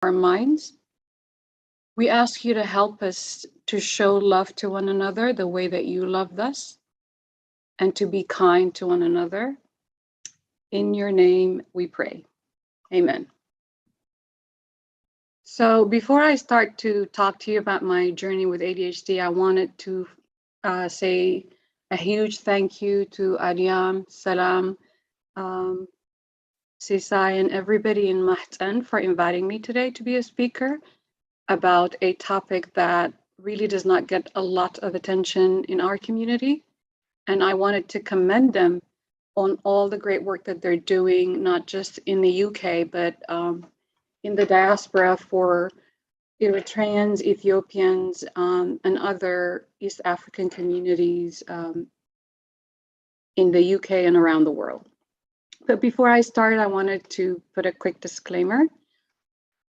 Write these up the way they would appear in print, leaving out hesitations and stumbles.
our minds. We ask you to help us to show love to one another the way that you loved us, and to be kind to one another. In your name we pray. Amen. So before I start to talk to you about my journey with ADHD, I wanted to say a huge thank you to Aryam, Salam, Sisai, and everybody in Mahtsen for inviting me today to be a speaker about a topic that really does not get a lot of attention in our community. And I wanted to commend them on all the great work that they're doing, not just in the UK, but in the diaspora for Eritreans, Ethiopians, and other East African communities in the UK and around the world. But before I start, I wanted to put a quick disclaimer.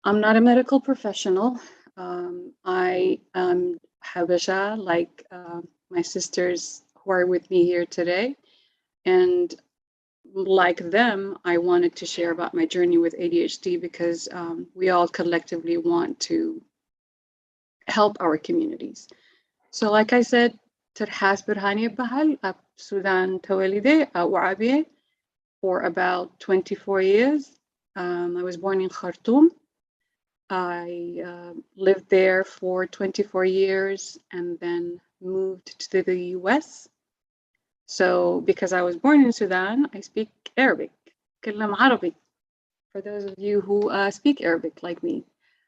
I'm not a medical professional. I am Habesha, like my sisters who are with me here today. And like them, I wanted to share about my journey with ADHD because we all collectively want to help our communities. So like I said, Terhas Berhane Bahal, Sudan Tawalide, Wa'abiye, for about 24 years. I was born in Khartoum. I lived there for 24 years and then moved to the US. So because I was born in Sudan, I speak Arabic. كلم عربي. For those of you who speak Arabic like me.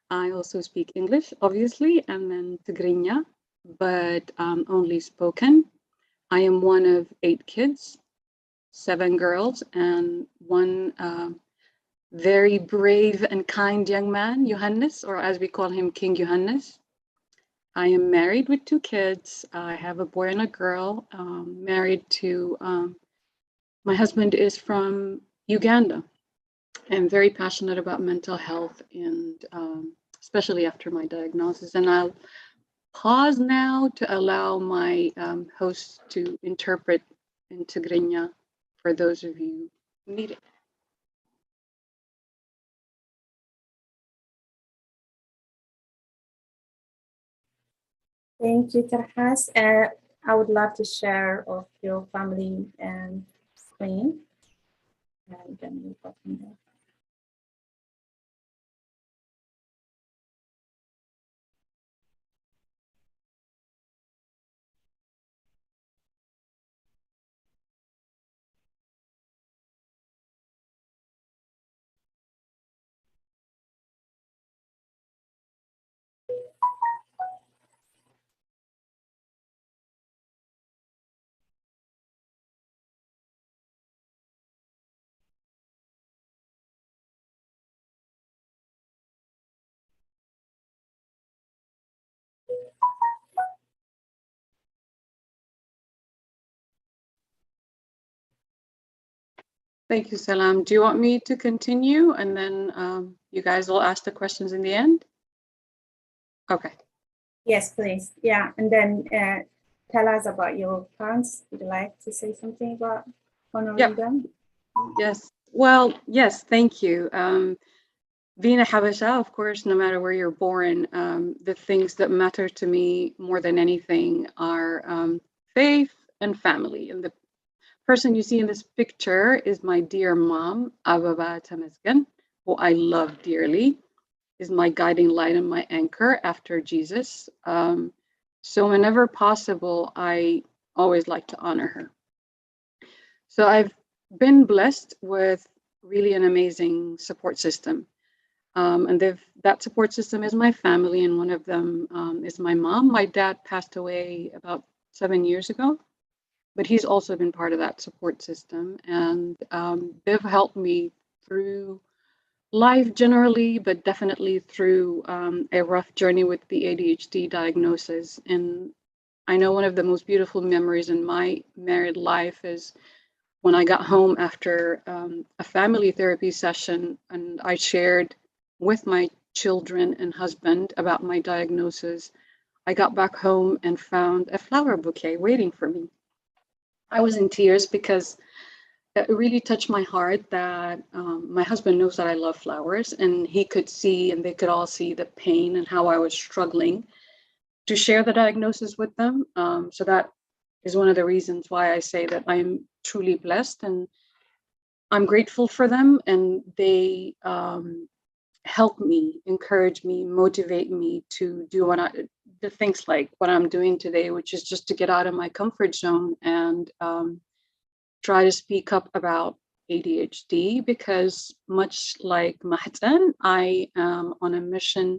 I also speak English, obviously, and then Tigrinya, but only spoken. I am one of 8 kids, 7 girls, and one very brave and kind young man, Johannes, or as we call him, King Johannes. I am married with 2 kids. I have a boy and a girl, married to, my husband is from Uganda. I'm very passionate about mental health and especially after my diagnosis. And I'll pause now to allow my host to interpret in Tigrinya for those of you who need it. Thank you, Terhas. I would love to share of your family and screen. And then we'll go from there. Thank you, Salam. Do you want me to continue and then you guys will ask the questions in the end? Okay. Yes, please. Yeah, and then tell us about your parents. Would you like to say something about honoring them? Yes. Well, yes, thank you. Being a Habesha, of course, no matter where you're born, the things that matter to me more than anything are faith and family. And the person you see in this picture is my dear mom, Ababa Temesgen, who I love dearly, is my guiding light and my anchor after Jesus. So whenever possible, I always like to honor her. So I've been blessed with really an amazing support system. And that support system is my family, and one of them is my mom. My dad passed away about 7 years ago, but he's also been part of that support system. And they've helped me through life generally, but definitely through a rough journey with the ADHD diagnosis. And I know one of the most beautiful memories in my married life is when I got home after a family therapy session, and I shared with my children and husband about my diagnosis. I got back home and found a flower bouquet waiting for me. I was in tears because it really touched my heart that my husband knows that I love flowers, and he could see, and they could all see the pain and how I was struggling to share the diagnosis with them. So that is one of the reasons why I say that I'm truly blessed, and I'm grateful for them, and they help me, encourage me, motivate me to do the things like what I'm doing today, which is just to get out of my comfort zone and try to speak up about ADHD, because much like Mahtsen, I am on a mission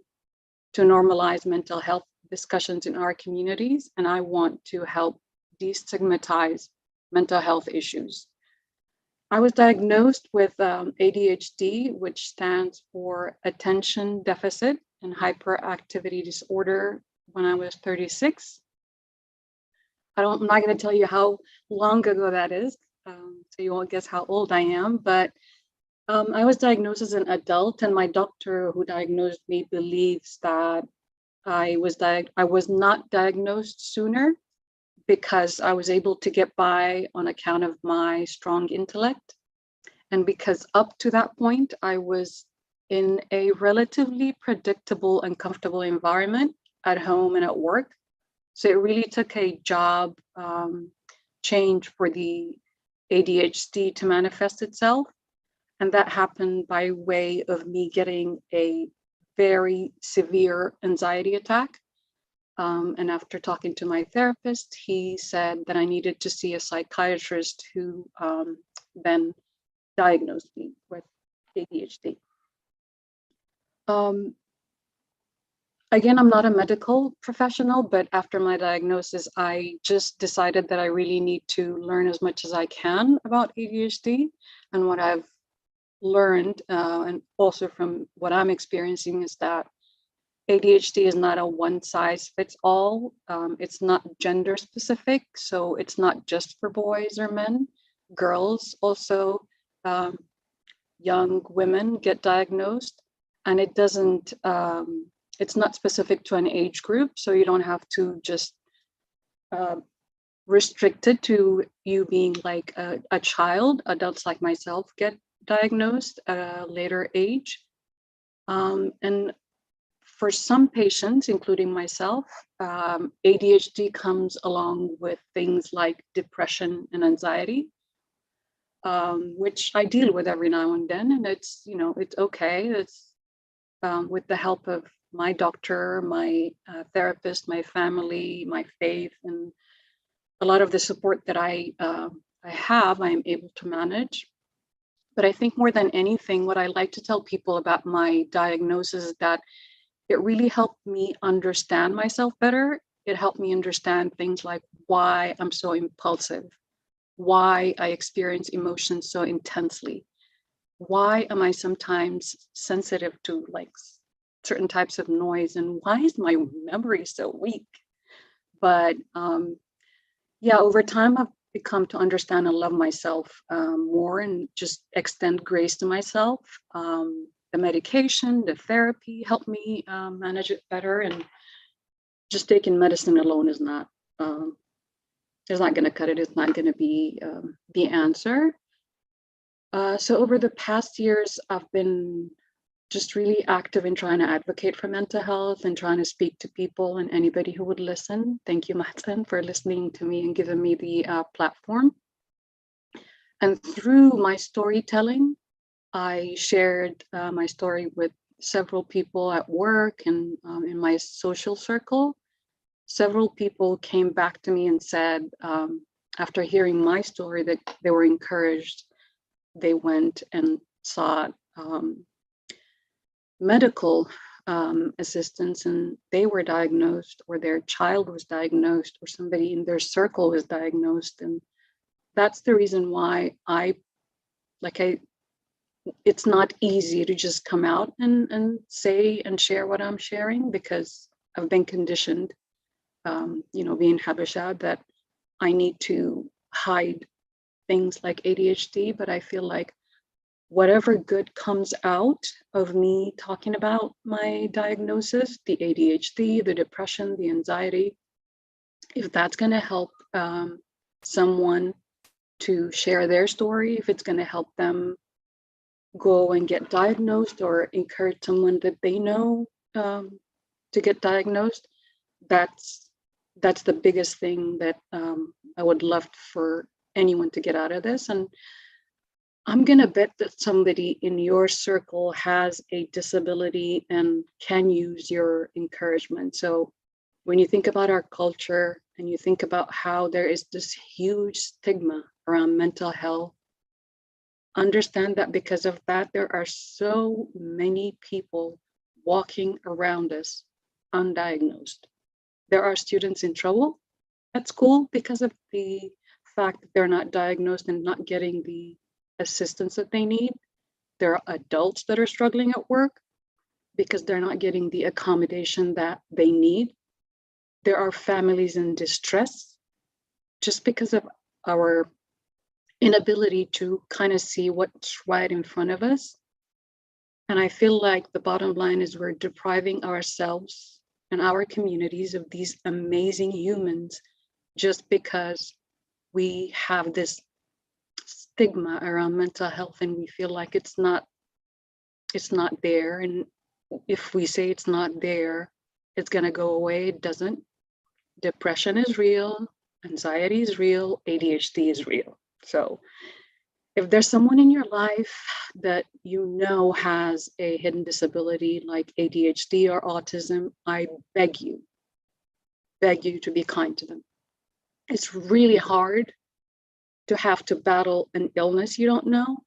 to normalize mental health discussions in our communities, and I want to help destigmatize mental health issues. I was diagnosed with ADHD, which stands for Attention Deficit and Hyperactivity Disorder, when I was 36. I'm not going to tell you how long ago that is, so you won't guess how old I am, but I was diagnosed as an adult, and my doctor who diagnosed me believes that I was not diagnosed sooner because I was able to get by on account of my strong intellect. And because up to that point, I was in a relatively predictable and comfortable environment at home and at work. So it really took a job change for the ADHD to manifest itself. And that happened by way of me getting a very severe anxiety attack. And after talking to my therapist, he said that I needed to see a psychiatrist who then diagnosed me with ADHD. Again, I'm not a medical professional, but after my diagnosis, I just decided that I really need to learn as much as I can about ADHD. And what I've learned, and also from what I'm experiencing, is that ADHD is not a one-size-fits-all. It's not gender specific, so it's not just for boys or men. Girls also, young women get diagnosed, and it doesn't, it's not specific to an age group, so you don't have to just restrict it to you being like a child. Adults like myself get diagnosed at a later age. And for some patients, including myself, ADHD comes along with things like depression and anxiety, which I deal with every now and then, and it's okay. It's with the help of my doctor, my therapist, my family, my faith, and a lot of the support that I have, I am able to manage. But I think more than anything, what I like to tell people about my diagnosis is that it really helped me understand myself better. It helped me understand things like why I'm so impulsive, why I experience emotions so intensely, why am I sometimes sensitive to like certain types of noise, and why is my memory so weak? But yeah, over time, I've become to understand and love myself more, and just extend grace to myself. The medication, the therapy helped me manage it better, and just taking medicine alone is not going to cut it. It's not going to be the answer. So over the past years, I've been just really active in trying to advocate for mental health and trying to speak to people and anybody who would listen. Thank you, Mahtsen, for listening to me and giving me the platform. And through my storytelling, I shared my story with several people at work and in my social circle. Several people came back to me and said, after hearing my story, that they were encouraged. They went and sought medical assistance, and they were diagnosed, or their child was diagnosed, or somebody in their circle was diagnosed. And that's the reason why it's not easy to just come out and say and share what I'm sharing, because I've been conditioned, being Habesha, that I need to hide things like ADHD. But I feel like whatever good comes out of me talking about my diagnosis, the ADHD, the depression, the anxiety, if that's going to help someone to share their story, if it's going to help them go and get diagnosed or encourage someone that they know to get diagnosed, that's the biggest thing that I would love for anyone to get out of this. And I'm going to bet that somebody in your circle has a disability and can use your encouragement. So when you think about our culture and you think about how there is this huge stigma around mental health, understand that because of that, there are so many people walking around us undiagnosed. There are students in trouble at school because of the fact that they're not diagnosed and not getting the assistance that they need. There are adults that are struggling at work because they're not getting the accommodation that they need. There are families in distress just because of our inability to kind of see what's right in front of us. And I feel like the bottom line is we're depriving ourselves and our communities of these amazing humans just because we have this stigma around mental health and we feel like it's not there. And if we say it's not there, it's going to go away. It doesn't. Depression is real, anxiety is real, ADHD is real. So if there's someone in your life that you know has a hidden disability like ADHD or autism, I beg you to be kind to them. It's really hard to have to battle an illness you don't know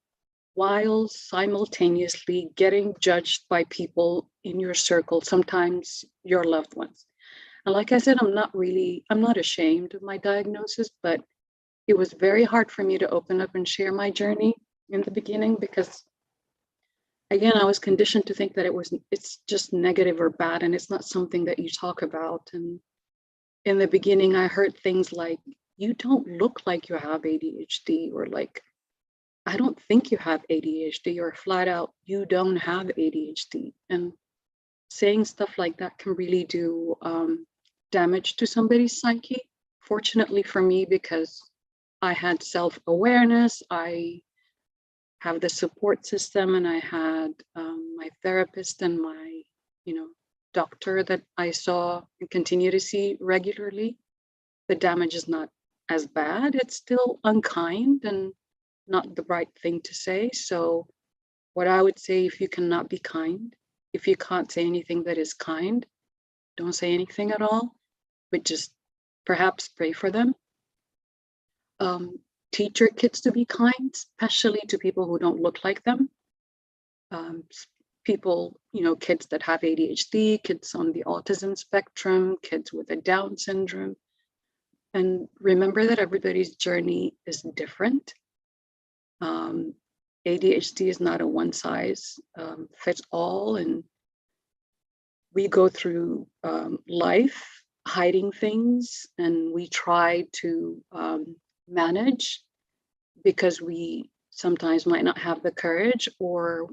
while simultaneously getting judged by people in your circle, sometimes your loved ones. And like I said, I'm not ashamed of my diagnosis, but it was very hard for me to open up and share my journey in the beginning because, again, I was conditioned to think that it's just negative or bad and it's not something that you talk about. And in the beginning, I heard things like, you don't look like you have ADHD, or like, I don't think you have ADHD, or flat out, you don't have ADHD. And saying stuff like that can really do damage to somebody's psyche. Fortunately for me, because I had self-awareness, I have the support system, and I had my therapist and my, doctor that I saw and continue to see regularly. The damage is not as bad. It's still unkind and not the right thing to say. So what I would say, if you cannot be kind, if you can't say anything that is kind, don't say anything at all, but just perhaps pray for them. Teach your kids to be kind, especially to people who don't look like them. People, kids that have ADHD, kids on the autism spectrum, kids with a Down syndrome. And remember that everybody's journey is different. ADHD is not a one size fits all. And we go through life hiding things, and we try to manage because we sometimes might not have the courage, or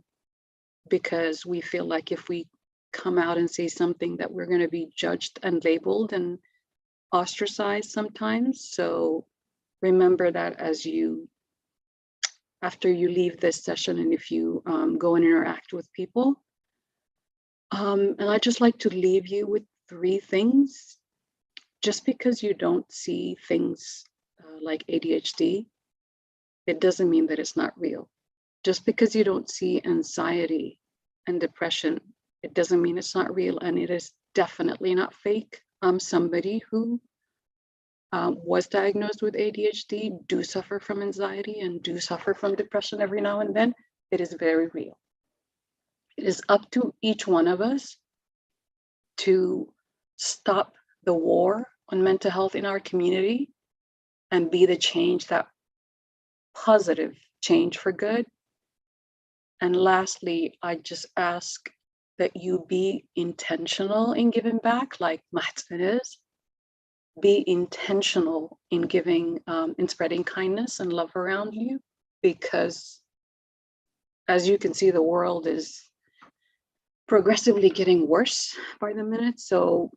because we feel like if we come out and say something that we're going to be judged and labeled and ostracized sometimes. So remember that after you leave this session, and if you go and interact with people. And I just like to leave you with 3 things. Just because you don't see things like ADHD, it doesn't mean that it's not real. Just because you don't see anxiety and depression, it doesn't mean it's not real, and it is definitely not fake. I'm somebody who was diagnosed with ADHD, do suffer from anxiety and do suffer from depression every now and then. It is very real. It is up to each one of us to stop the war on mental health in our community and be the change, that positive change for good. And lastly, I just ask that you be intentional in giving back, like Mahtsen is. Be intentional in giving, in spreading kindness and love around you, because as you can see, the world is progressively getting worse by the minute. So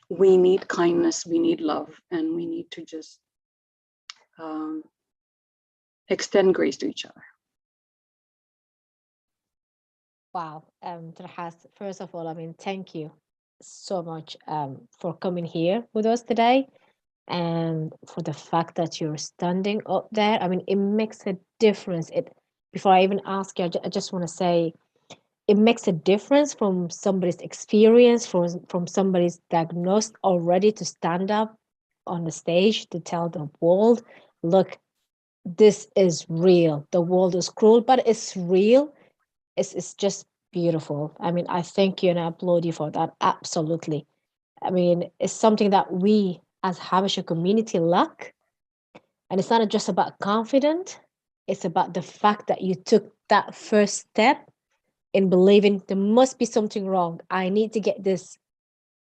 we need kindness, we need love, and we need to just extend grace to each other. Wow, Terhas, first of all, I mean, thank you so much for coming here with us today, and for the fact that you're standing up there. I mean, it makes a difference. Before I even ask you, I just want to say, it makes a difference from somebody's experience, from somebody's diagnosed already, to stand up on the stage to tell the world, look, this is real. The world is cruel, but it's real. It's just beautiful. I mean, I thank you and I applaud you for that. Absolutely. I mean, it's something that we as Habesha community lack. And it's not just about confidence. It's about the fact that you took that first step in believing there must be something wrong. I need to get this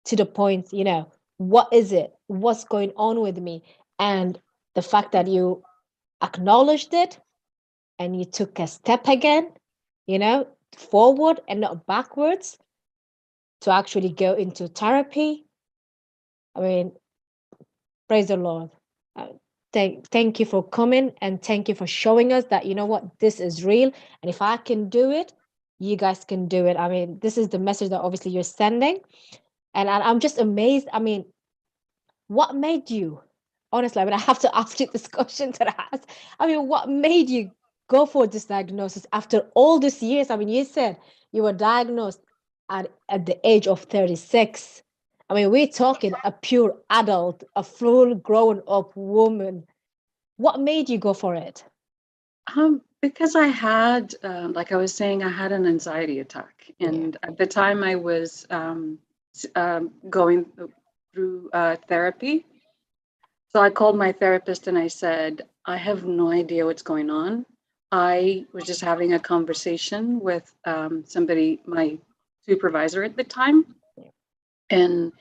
to the point, what is it? What's going on with me? And the fact that you acknowledged it and you took a step again, forward and not backwards, to actually go into therapy. I mean, praise the Lord. Thank you for coming, and thank you for showing us that, this is real. And if I can do it, you guys can do it. I mean, this is the message that obviously you're sending. And I'm just amazed. I mean, what made you, honestly, I mean, I have to ask you this question, Terhas. I mean, what made you go for this diagnosis after all these years? I mean, you said you were diagnosed at the age of 36. I mean, we're talking a pure adult, a full grown up woman. What made you go for it? Because I had, like I was saying, I had an anxiety attack. And at the time I was going through therapy. So I called my therapist and I said, I have no idea what's going on. I was just having a conversation with somebody, my supervisor at the time. And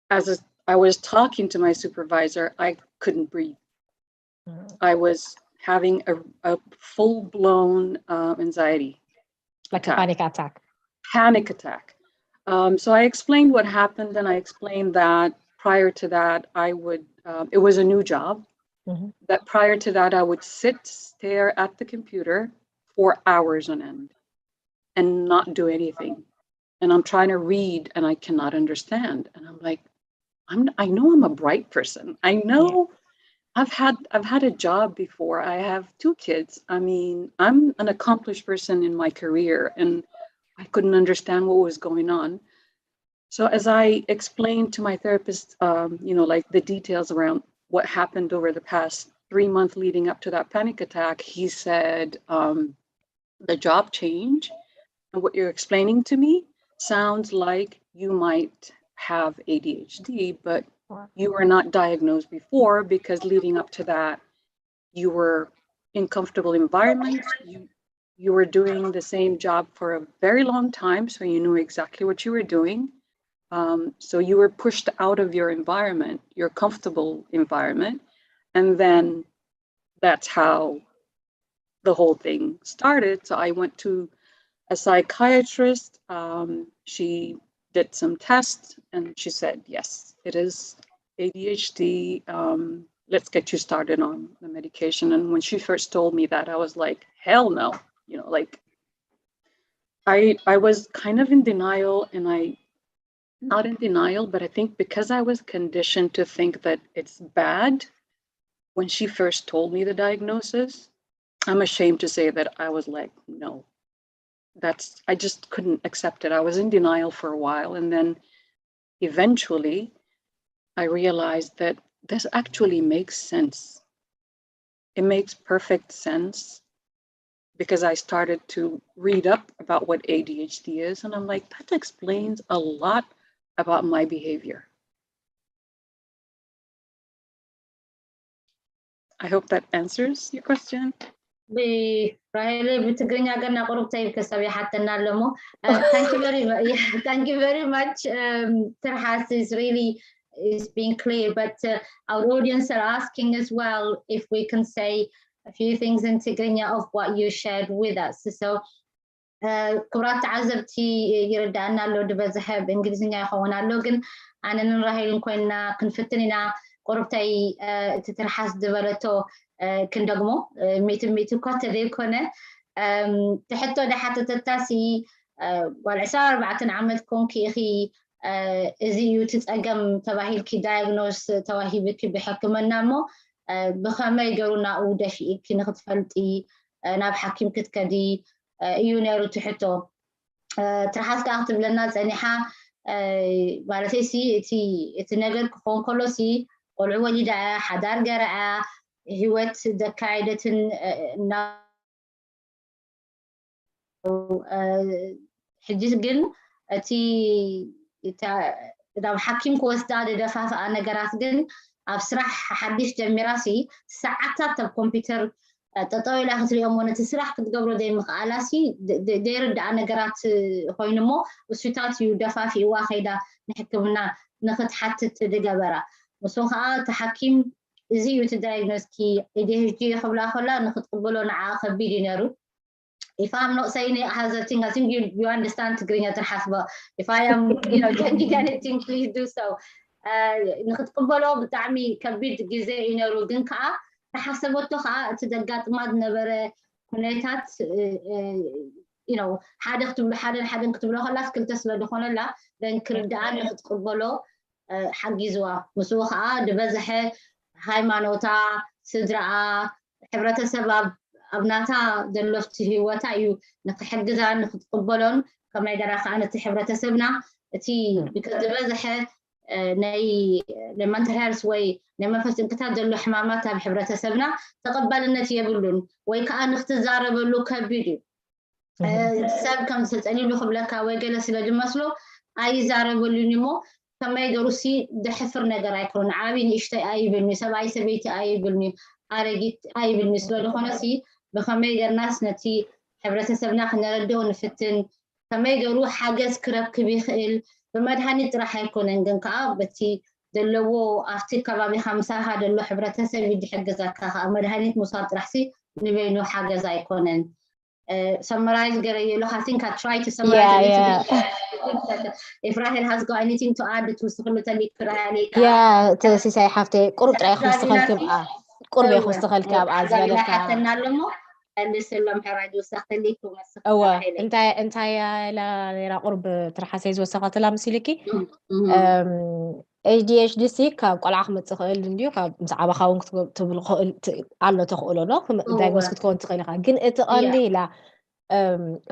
as I was talking to my supervisor, I couldn't breathe. I was having a full-blown anxiety like attack. A panic attack. Panic attack. So I explained what happened, and I explained that prior to that, it was a new job. Mm-hmm. That prior to that, I would stare at the computer for hours on end and not do anything. And I'm trying to read and I cannot understand. And I'm like, I know I'm a bright person. I know I've had a job before. I have 2 kids. I mean, I'm an accomplished person in my career, and I couldn't understand what was going on. So as I explained to my therapist, like the details around what happened over the past 3 months leading up to that panic attack, he said, the job change and what you're explaining to me sounds like you might have ADHD, but you were not diagnosed before, because leading up to that, you were in comfortable environments. You were doing the same job for a very long time, so you knew exactly what you were doing. So you were pushed out of your environment, your comfortable environment, and then that's how the whole thing started. So I went to a psychiatrist. She did some tests and she said, yes, it is ADHD. Let's get you started on the medication. And when she first told me that, I was like, hell no. I was kind of in denial, and not in denial, but I think because I was conditioned to think that it's bad, when she first told me the diagnosis, I'm ashamed to say that I was like, no. I just couldn't accept it. I was in denial for a while. And then eventually I realized that this actually makes sense. It makes perfect sense, because I started to read up about what ADHD is. And I'm like, that explains a lot about my behavior. I hope that answers your question. Thank you very much. Yeah, thank you very much. Terhas is being clear, but our audience are asking as well if we can say a few things in Tigrinya of what you shared with us. So ክብራት ተዓዘብቲ ይረዳእና ኣሎ ድበዝሐ ብእንግሊዝኛ ይኸውን ኣሎ ግን ኣነ ንራሄልን ኮይንና ክንፍትን ኢና ቆርብታይ እቲ ትርሓስ ዝበለቶ كندقمو ميتو كاتري كونه تحطو ده حتى تتاسي والعسار بعتن عمد كونكي إخي إزيو تتأقم تواهيل كي دايغنوس تواهيبك بحكمنا مو بخما يقرونا أو دفئي كي نخد فلتي ناب حكيم كتكدي يونيرو تحطو ترحاس كأكتب لنا زانيحا مالتي سي تي نقل كفون كله سي والعوالي دعا حدار قرعا هيوت دكايدة حجيز قل تي إذا حكيم كوستاد دفاف أنا قرأت قل أبصراح حديث جميراسي ساعات تب كمبيوتر تطويل آخر يوم وانا تسرح كنت قبل دي مقالاسي دير أنا قرأت خوينمو وسويتات يدفافي واخيدا نحكمنا نخد حتى تدقبرا وسوخا تحكيم زي يتدايجنوز كي ADHD خلا نخد قبلون عاقب بيدي نارو. If I'm not saying it as a thing, I think you understand Tigrinya Terhas, but if I am, judging anything, please do so. نتقبله بتعمي كبير جزء ينورو جنكا تحسبته خا تدقات ما نبرة كنيتات حدا كتب له حدا كتب له خلاص كل تسلا دخلنا لا لأن كردان نتقبله حق زوا مسوخة دبزحه هاي مانوتا سدرا حبرة سبب أبناتا دلفت هيوتا يو نتحجزا نتقبلون كما يدرى خانة حبرة سبنا تي بكدبزحه ناي لما انتهرس وي لما فستن كتاب دلو حماماتها بحبرة سبنا تقبل النتي يبلون وي كأن اختزار بلو كبيري ساب كم تسألي له قبلك ويجلس إلى جمسلو أي زار بلونيمو كما يدرسي دحفر نجار يكون عابين يشتي أي بالمي سبعي سبيتي أي بالمي أرجيت أي بالمي سلو خناسي بخما يجر ناس نتي حبرة سبنا خنا ردون فتن كما يدرو حاجة سكراب كبيخيل بمدهني راح يكون عندنا كعبتي دلوا أختي كبابي 5 هذا اللي حبرتها سوي دي حاجة زكاها مدهني مصاد رحسي نبينه حاجة زي يكونن summarize قريه لو I think I try to summarize if Rahel has got anything to add to سخلو تلي كراليك تسيساي حفتي قرب ترى خستخلك قرب يا خستخلك زبالك حتى نعلمه اللي سلم حراج وسختليك انت لا قرب ترحسي وسخت لا مسلكي ADHD سي كاب قلع خمت تخيل نديو كاب مزعبا خاون تبل على تخيلو نو دايغوس كتكون تخيلها جن اتقالي لا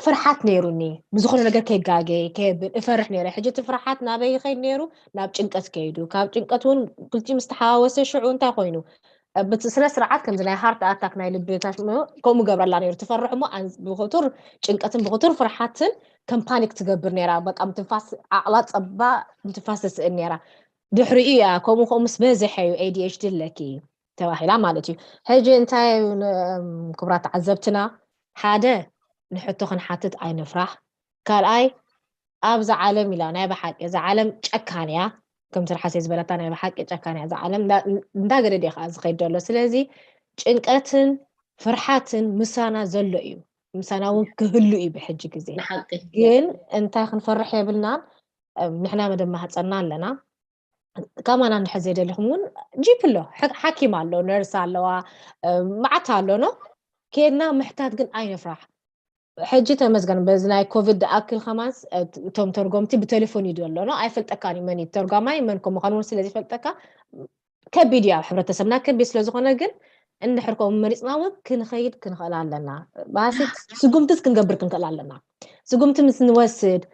فرحات نيروني بزخون ነገር ከጋጌ ከፍርሕ ነይረ ሕጂ ፍርሓት ናበይ ኸይ ነይሩ ናብ ጭንቀት ከይዱ ካብ ጭንቀቱን ክልቲ ምስተሓወሰ ሽዑ እንታይ ኮይኑ بتسلا سرعات كم زي هارت أتاك نايل بيتاش كم جبر لاني ارتفرح مو عن بخطر جنكتن بخطر فرحاتن كم بانيك تجبر نيرا بق أم تنفاس عقلات أبا متفاسس النيرا دحرية كم سبزي حيو ADHD لكي تواحي لا مالتي هجي انتاي كبرات عذبتنا حدا نحطو خن حاتت أي نفرح قال أي أبز عالم إلا أنا بحق إذا عالم شكانيا كم ترحسي زبلتنا بحق شكانيا إذا عالم دا قريدي خاز خيدولو سلازي ጭንቀትን فرحاتن مسانا زلو إيو مسانا وكهلو إيو بحجي كزي ግን انتا خنفرح يبلنا نحنا مدام مهتسنا لنا كمان نحزي دلهمون جيب له حكيم له نرس له معت له نو كينا محتاج قن أي نفرح حجي تمزغن بزناي كوفيد أكل خمس توم ترجمتي بتليفون يدولو نو أي فلتكاني مني ترجماي منكم قانون سلازي فلتكا كبيديا حبرت سمنا كبيس لزخنا جن إن حركم مريضنا وكن خيد كن خلال لنا بس سقومتس كن قبر كن خلال لنا سقومت مس نوسد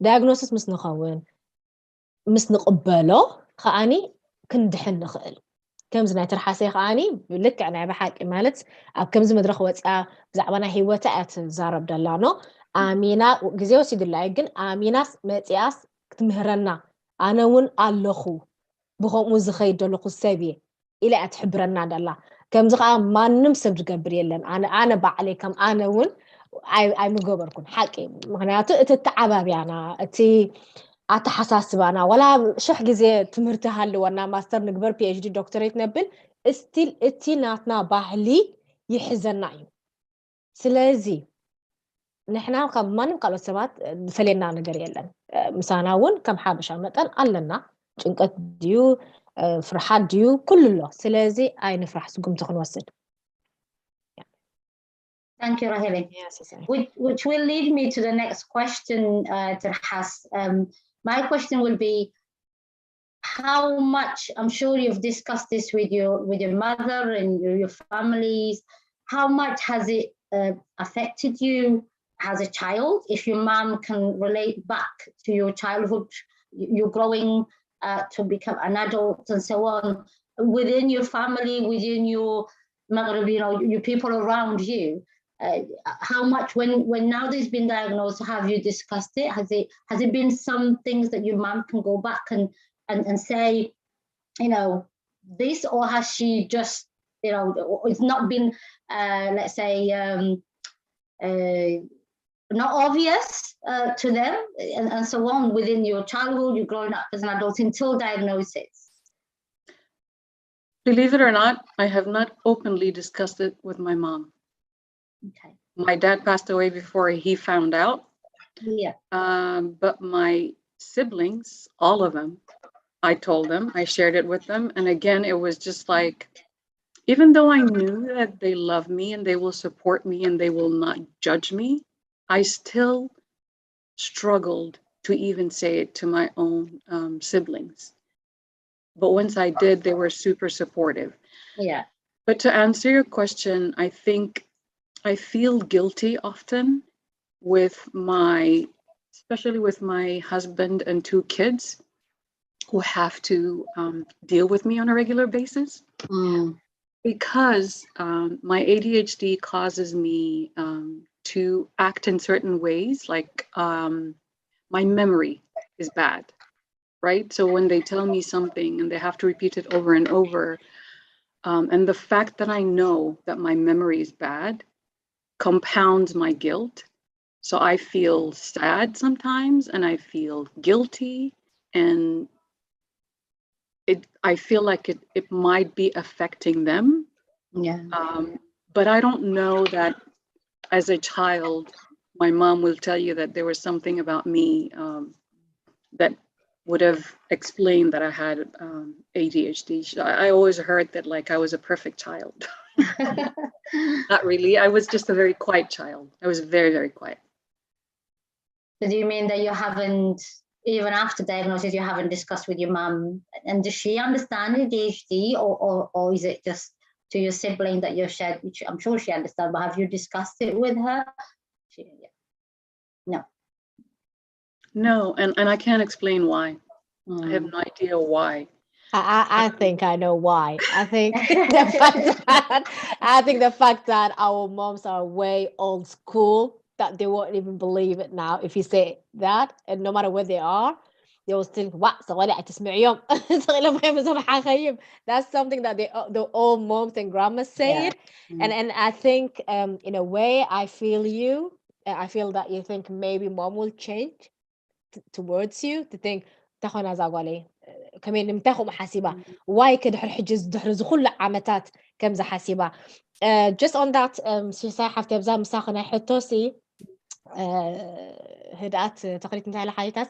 diagnosis مس نخون مس نقبله خاني كن دحن نخل كم زنا ترحاسي خاني لك أنا بحق مالت أو كم زم مدرخ واتسا زعبنا هيوتي زارب دلانو آمينا جزيو سيد اللايجن آميناس متياس تمهرنا أنا ون اللخو بخو مزخيد دلخو السبي إلى أتحبرنا دلا كم زقا ما نمسب جبريلن أنا بعلي كم أنا ون أي مجبركم حكي معناته تتعب يعني أتي أتحساسبنا ولا شح جزء تمرتها اللي وانا ماستر نقبر PhD دكتوريت نبل استيل اتي ناتنا باهلي يحزننا سلازي نحنا كم ما نقلو سبات فلينا نقر يلن مساناون كم حابش عمتن قلنا جنقت ديو فرحات ديو كل الله سلازي اي نفرح سقوم تخن وسد Thank you, Raheli. Yes, exactly. Which will lead me to the next question, Terhas. My question will be, how much, I'm sure you've discussed this with your mother and your families, how much has it affected you as a child? If your mom can relate back to your childhood, you're growing to become an adult and so on, within your family, within your Maghreb, your people around you, how much, when now there's been diagnosed, have you discussed it? Has it been some things that your mom can go back and say, this, or has she just, it's not been, let's say, not obvious to them and so on within your childhood, you're growing up as an adult until diagnosis? Believe it or not, I have not openly discussed it with my mom. Okay. My dad passed away before he found out. Yeah. But my siblings, all of them, I told them, I shared it with them. And again, it was just like, even though I knew that they love me and they will support me and they will not judge me, I still struggled to even say it to my own siblings. But once I did, they were super supportive. Yeah. But to answer your question, I think I feel guilty often especially with my husband and 2 kids who have to deal with me on a regular basis. Because my ADHD causes me to act in certain ways, like my memory is bad, right? So when they tell me something and they have to repeat it over and over, and the fact that I know that my memory is bad compounds my guilt. So I feel sad sometimes and I feel guilty, and I feel like it might be affecting them. Yeah. But I don't know that as a child, my mom will tell you that there was something about me that would have explained that I had ADHD. I always heard that like I was a perfect child. Not really. I was just a very quiet child. I was very, very quiet. So do you mean that you haven't, even after diagnosis, you haven't discussed with your mom? And does she understand ADHD, or is it just to your sibling that you've shared, which I'm sure she understands, but have you discussed it with her? No. No, and I can't explain why. I have no idea why. I think I know why. I think the fact that our moms are way old school, that they won't even believe it now if you say that, and no matter where they are, they will still that's something that the old moms and grandmas say it. And I think in a way I feel you. I feel that you think maybe mom will change towards you to think تاخذ زعقالي كمان نمتاخو محاسبة واي كده حجز دحرز كل عامتات كم زحاسبة just on that سيسا حفتي بزا مساخنا حتوسي هدات تقريبا نتاع الحياتات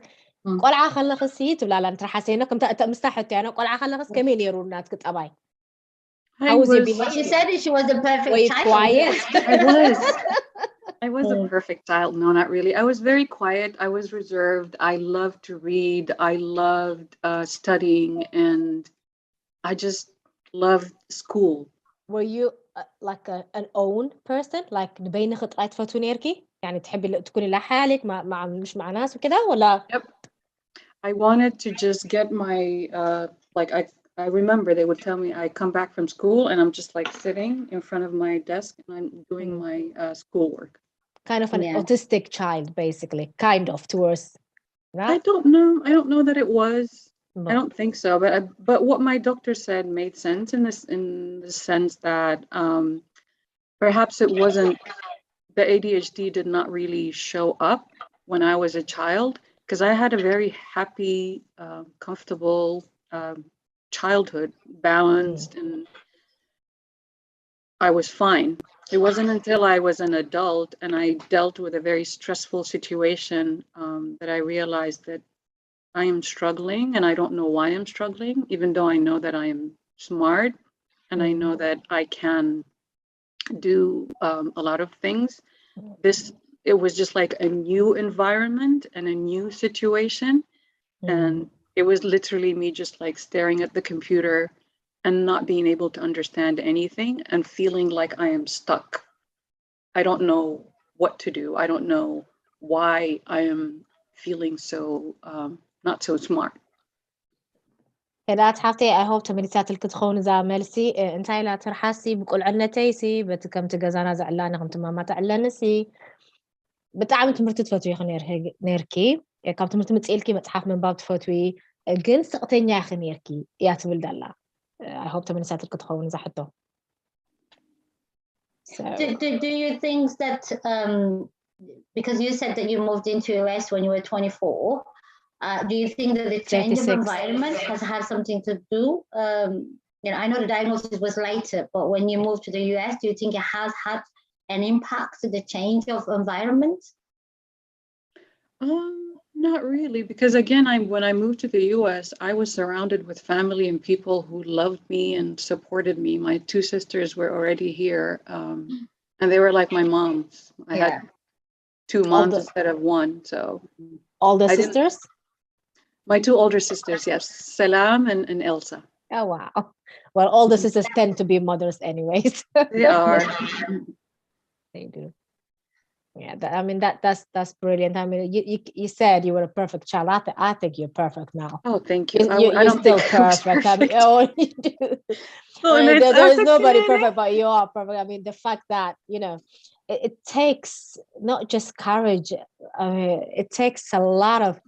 قلعة خلق السيت ولا لا انت حسينكم مستحت يعني قلعة خلق كمين يرونات كنت أباي. How was your behavior? She said she was a perfect child. Quiet? I was a perfect child. No, not really. I was very quiet. I was reserved. I loved to read. I loved studying, and I just loved school. Were you like an own person? Like نبين خطرات فتونيركي؟ يعني تحبي تكوني لحالك مش مع ناس وكذا ولا؟ Yep. I wanted to just get my I remember they would tell me I come back from school and I'm just like sitting in front of my desk and I'm doing my schoolwork. Kind of an autistic child, basically, kind of towards that. I don't know that it was. No. I don't think so. But what my doctor said made sense in the sense that perhaps it wasn't, the ADHD did not really show up when I was a child, because I had a very happy, comfortable childhood, balanced, and I was fine. It wasn't until I was an adult and I dealt with a very stressful situation that I realized that I am struggling and I don't know why I'm struggling, even though I know that I am smart and I know that I can do a lot of things. It was just like a new environment and a new situation. And it was literally me just like staring at the computer and not being able to understand anything and feeling like I am stuck. I don't know what to do. I don't know why I am feeling so not so smart. كدات حفتي I hope تمريسات الكتخون زا ملسي انتاي لا ترحاسي بقول عنتيسي بتكم تجازانا زعلانة كم تماما تعلنسي بتعمل تمرت تفتوي خنير نيركي كم تمرت متسئلكي متحف من باب تفتوي جن سقطين يا خنيركي يا تبل دلا I hope تمريسات الكتخون زا حتى. Do you think that because you said that you moved into US when you were 24, do you think that the change 36. of environment has had something to do? I know the diagnosis was later, but when you moved to the US, do you think it has had an impact to the change of environment? Not really, because again, when I moved to the US, I was surrounded with family and people who loved me and supported me. My two sisters were already here, and they were like my moms. I had two moms instead of one, so. All the sisters? My two older sisters, yes, Salam and Elsa. Oh, wow. Well, all the sisters tend to be mothers anyways. They are. They do. Yeah, that's brilliant. I mean, you said you were a perfect child. I think you're perfect now. Oh, thank you. You're still perfect. I mean, oh, you do. Well, I mean, there is nobody perfect, but you are perfect. I mean, the fact that, it takes not just courage. I mean, it takes a lot of,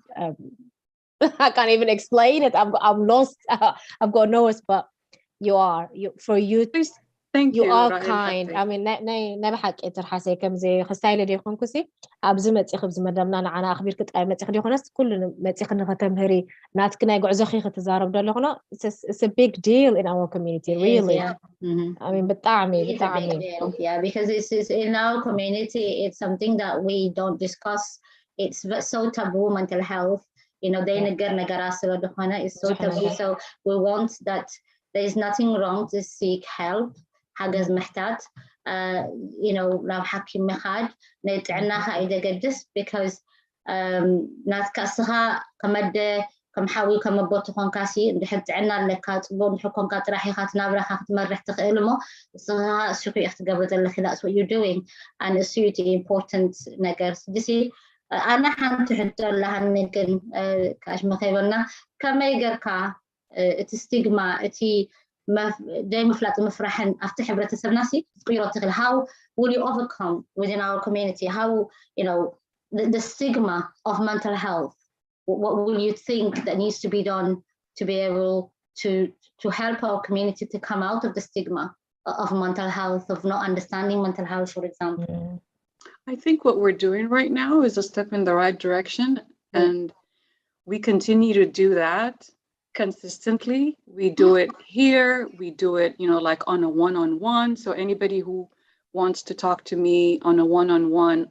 I can't even explain it. I'm lost. I've got no words, but Thank you you. are kind. I mean, نبحك إترحاسي كم زي خستايل دي خون كسي أبزم تأخذ زمدمنا أنا أخبر كت أي متأخذ يخونس كل متأخذ نختم هري ناتكنا يقعد زخي ختزارب ده لهنا. It's a big deal in our community, really. Yeah. I mean, بتعمي. Yeah, because it's in our community. It's something that we don't discuss. It's so taboo. Mental health. They it's so taboo. So we want that. There is nothing wrong to seek help. حجز محتاج لو حكيم مخاد نتعناها إذا قدس because ناس كاسها كمدة كم حاول كم بوتكون كاسي نحب تعنا لكات بون حكون كات راح يخاتنا برا مرح تقلمه صها شكرا اختقابل لك that's what you're doing and it's really important نجار دسي أنا حنت حتى لها نكن كاش مخيبنا كما يقركا Stigma دائما فلات مفرحن أفتح برات السبناسي how will you overcome within our community how the stigma of mental health what will you think that needs to be done to be able to help our community to come out of the stigma of mental health of not understanding mental health, for example? I think what we're doing right now is a step in the right direction, and we continue to do that consistently. We do it here, we do it, like on a one-on-one. So anybody who wants to talk to me on a one-on-one,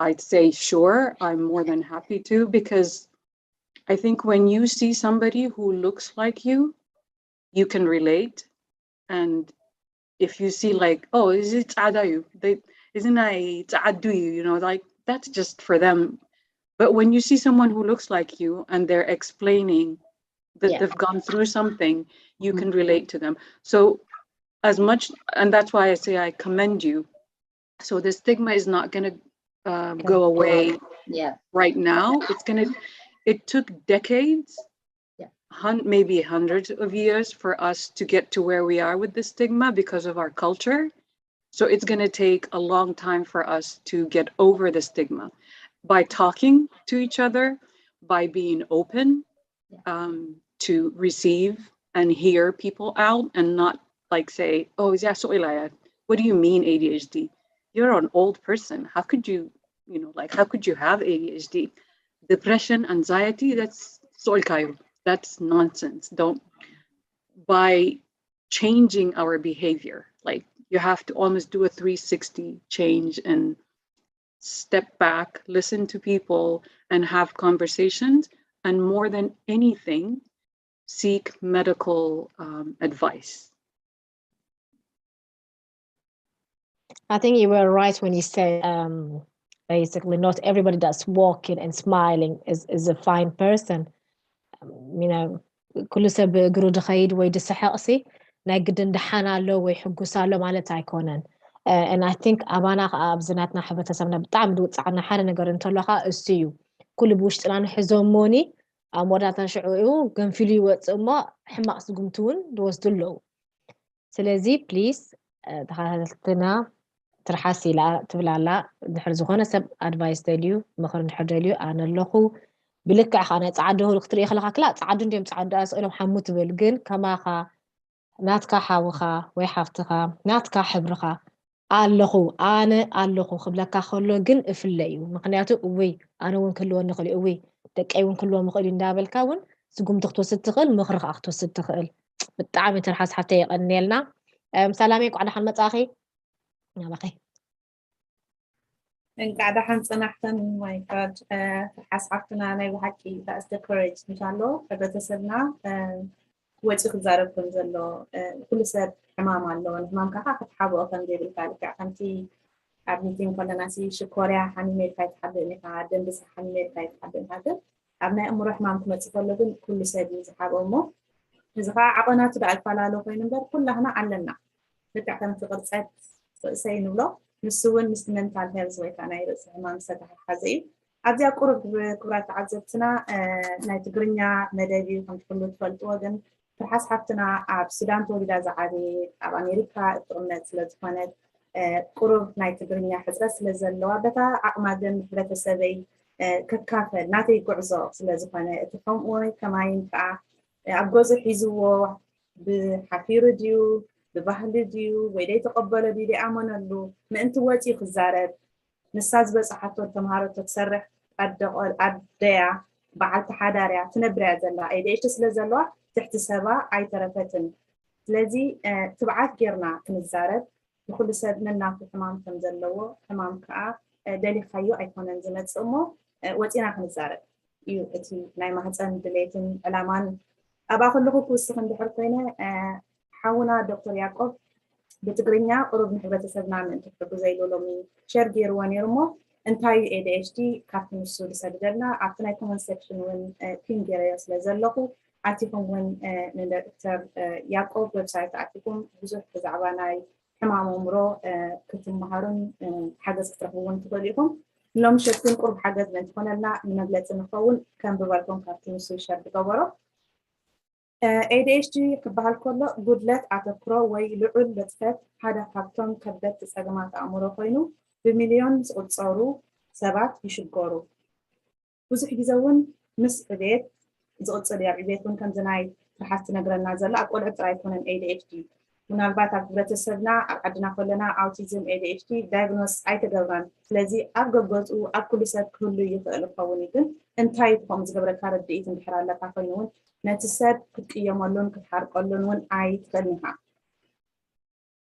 I'd say, sure, I'm more than happy to, because I think when you see somebody who looks like you can relate. And if you see like, oh, is it Adayu? Isn't I Adu, like that's just for them. But when you see someone who looks like you and they're explaining that they've gone through something, you can relate to them. So as much, and that's why I say I commend you. So the stigma is not going to go away right now. It took decades, maybe hundreds of years for us to get to where we are with the stigma because of our culture. So it's going to take a long time for us to get over the stigma by talking to each other, by being open to receive and hear people out and not like say, oh, what do you mean ADHD? You're an old person. How could you, how could you have ADHD? Depression, anxiety, that's nonsense. By changing our behavior, like you have to almost do a 360 change and step back, listen to people and have conversations, and more than anything, seek medical advice. I think you were right when you said basically not everybody that's walking and smiling is a fine person. You know, كل سب جرود خيد ويد السحقسي نقدر دحنا له ويحجوس له مالت عيكونن. And I think أبانا أبزناتنا حبت سمنا بتعم دوت عنا حنا نقدر نطلعها السيو كل بوشتلان حزموني أمورات شعوره كان في لي وقت ما حما أسقمتون دوستلو. سلازي please دخلتنا ترحاسي لا تبلا لا نحر زخونة سب advice دليو مخر نحر دليو أنا اللخو بلكع خانة تعده الختري خلقك لا تعدون ديم تعده أسئلهم حموت بالجن كما خا ناتكا حاوخا ويحفتخا ناتكا حبرخا اللخو أنا اللخو خبلك خلو جن إفليو مقنعته قوي أنا وين كلوا نخلي قوي تك وين كلوا مخلي ندابل كون سقوم تختو ستخل مخرخ أختو ستخل بالتعامل ترحس حتى يقنيلنا سلامي وعلى حمد أخي يا بقي إن قاعدة حنصنحتن ماي جاد حسحتنا أنا بحكي فأستكرج إن شاء الله فبتسبنا وجه خزاركم زلوا كل سب حمام الله حمام كها فتحبوا أكن دي بالفعل كأنتي أبنتين كلنا ناسي شكوريا حنيمة كايت حبني كعدم بس حنيمة كايت حبن هذا أبناء أمور حمام كم تفضلوا كل سب يزحبوا أمه إذا عقنات بعد فلالو فين نقدر كلها علنا بتعتمد في قصة سينولا نسوون mental health ويكانا يرس حمام سطح حزين أبدي أقرب كبرات عزبتنا نايت قرنيا مدابي كنت كله تفلت وغن فرحس حبتنا عب سودان توليدا زعادي عب أمريكا اتقمنات سلزفانات قرب نايت قرنيا حزرس لزلوا بتا عقمادن حلت السبي ككافل ناتي قعزو سلزفانات اتفهم اوي كما ينفع عبقوز حيزوو بحفير ديو ببهل ديو ويدي تقبل دي أمن له ما أنت واتي خزارب نساز بس حتى تمهارة تسرح الديا بعد تحداريا تنبرع زلا أي ديش تسلا زلا تحت سبا أي طرفتن لذي تبعات جيرنا كنزارب بكل سبنا ناكل حمام تمزلوا حمام كا دالي خيو أيكون نزمت سمو واتينا كنزارب يو اتي ناي مهتسن دليتن علامان أبا خلقو كوسخن بحرفينه حاونا دكتور يعقوب بتقرينيا قرب نحبة سبنا من تفرق زي لولومي شرقير وانيرمو انتاي ADHD كافين السود سادقلنا عطنا كمان سيكشن وين بينجير يسلا زلقو عطيكم وين من دكتور يعقوب ويب سايت عطيكم بزوح بزعباناي حمام عمرو كتم مهارون حاجز ترحبون تقوليكم لو مش يكون قرب حاجز بنتكون لنا من مجلس نخون كان ببالكم كافين السود شرق ADHD كبهال كله قدلت أتكرر ويلعل لتفت هذا كابتن كبدت سجمات أمره فينو بمليون صاروا سبعة يشجعوا وزح يزون مس بديت زود صديق بيتون كان زناي تحس نقرأ نزل أقول عطر يكون ADHD ونالبات كبدت السبنا عندنا كلنا autism ADHD diagnosis أي تجربان لذي أبغى جزء أكل سب كله يفعل فونيكن انتهي تقوم زجبر كارد ديت انتحر الله كافينون نتسب كيومالون كحرقلون ون أي تغنيها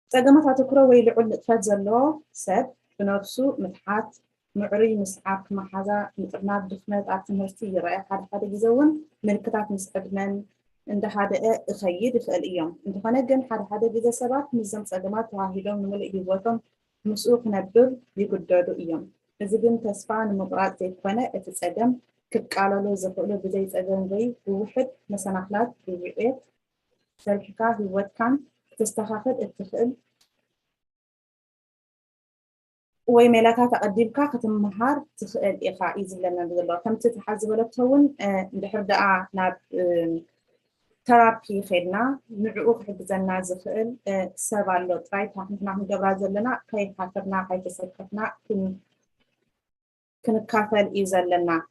تقدمت تكرر ويلعل تفضلوا سب بنفسه متحات معري مسعاب كما حذا مترناب دفنات أتمرتي يرأي حد يزون من كتاب مسعدمن عند هذا خيد في اليوم عند هنجن هذا جزء سبات نظام تقدمات وهيدهم نملئ بوتهم مسؤول نبر يقدروا اليوم إذا كنت تسفان مقرات زي كنا تتقدم كقالوا له زفقوا بزي تقدم زي وواحد مثلا أخلاق بيئات شركة هيوت كان تستخدم التفعيل ويميلاتها تقدمك كتمهار تخيل إخاء إذن لنا بالله كم تتحزب لتهون بحر دقاء ناب ترابي خيرنا نعوق حق زنا زفقل سابع اللو ترايت نحن جبراز لنا كي حافرنا كي تسكتنا كنكافل إذن لنا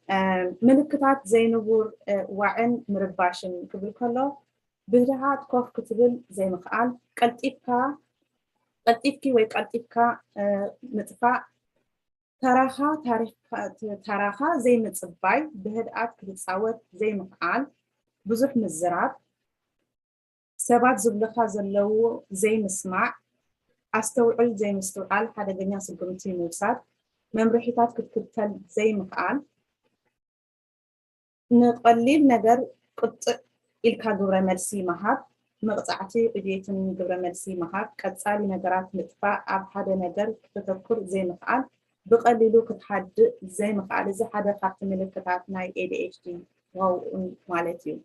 ملكتات زي نبور وعن مرباشن قبل كله بهرهات كوف كتبل زي مخال قلتيفكي ويقلتيفكا مطفاء تراخا زي متصباي بهدأت كتتصاوت زي مفعال بزح مزراب سبات زبلخا زلو زي مسمع أستوعل زي مستوعل حدا جنيا سلقمتي موساد ممرحيتات كتكتل زي مفعال نقليل نقر قطع إلكا دورة مرسي مهاب መቕጻዕቲ ዕድየትን ግብረ መልሲ መሃብ ቀጻሊ ነገራት ምጥፋእ ኣብ ሓደ ነገር ክተተኩር ዘይምኽኣል ብቐሊሉ ክትሓድእ ዘይምኽኣል እዚ ሓደ ካብቲ ምልክታት ናይ ADHD ዋውኡን ማለት እዩ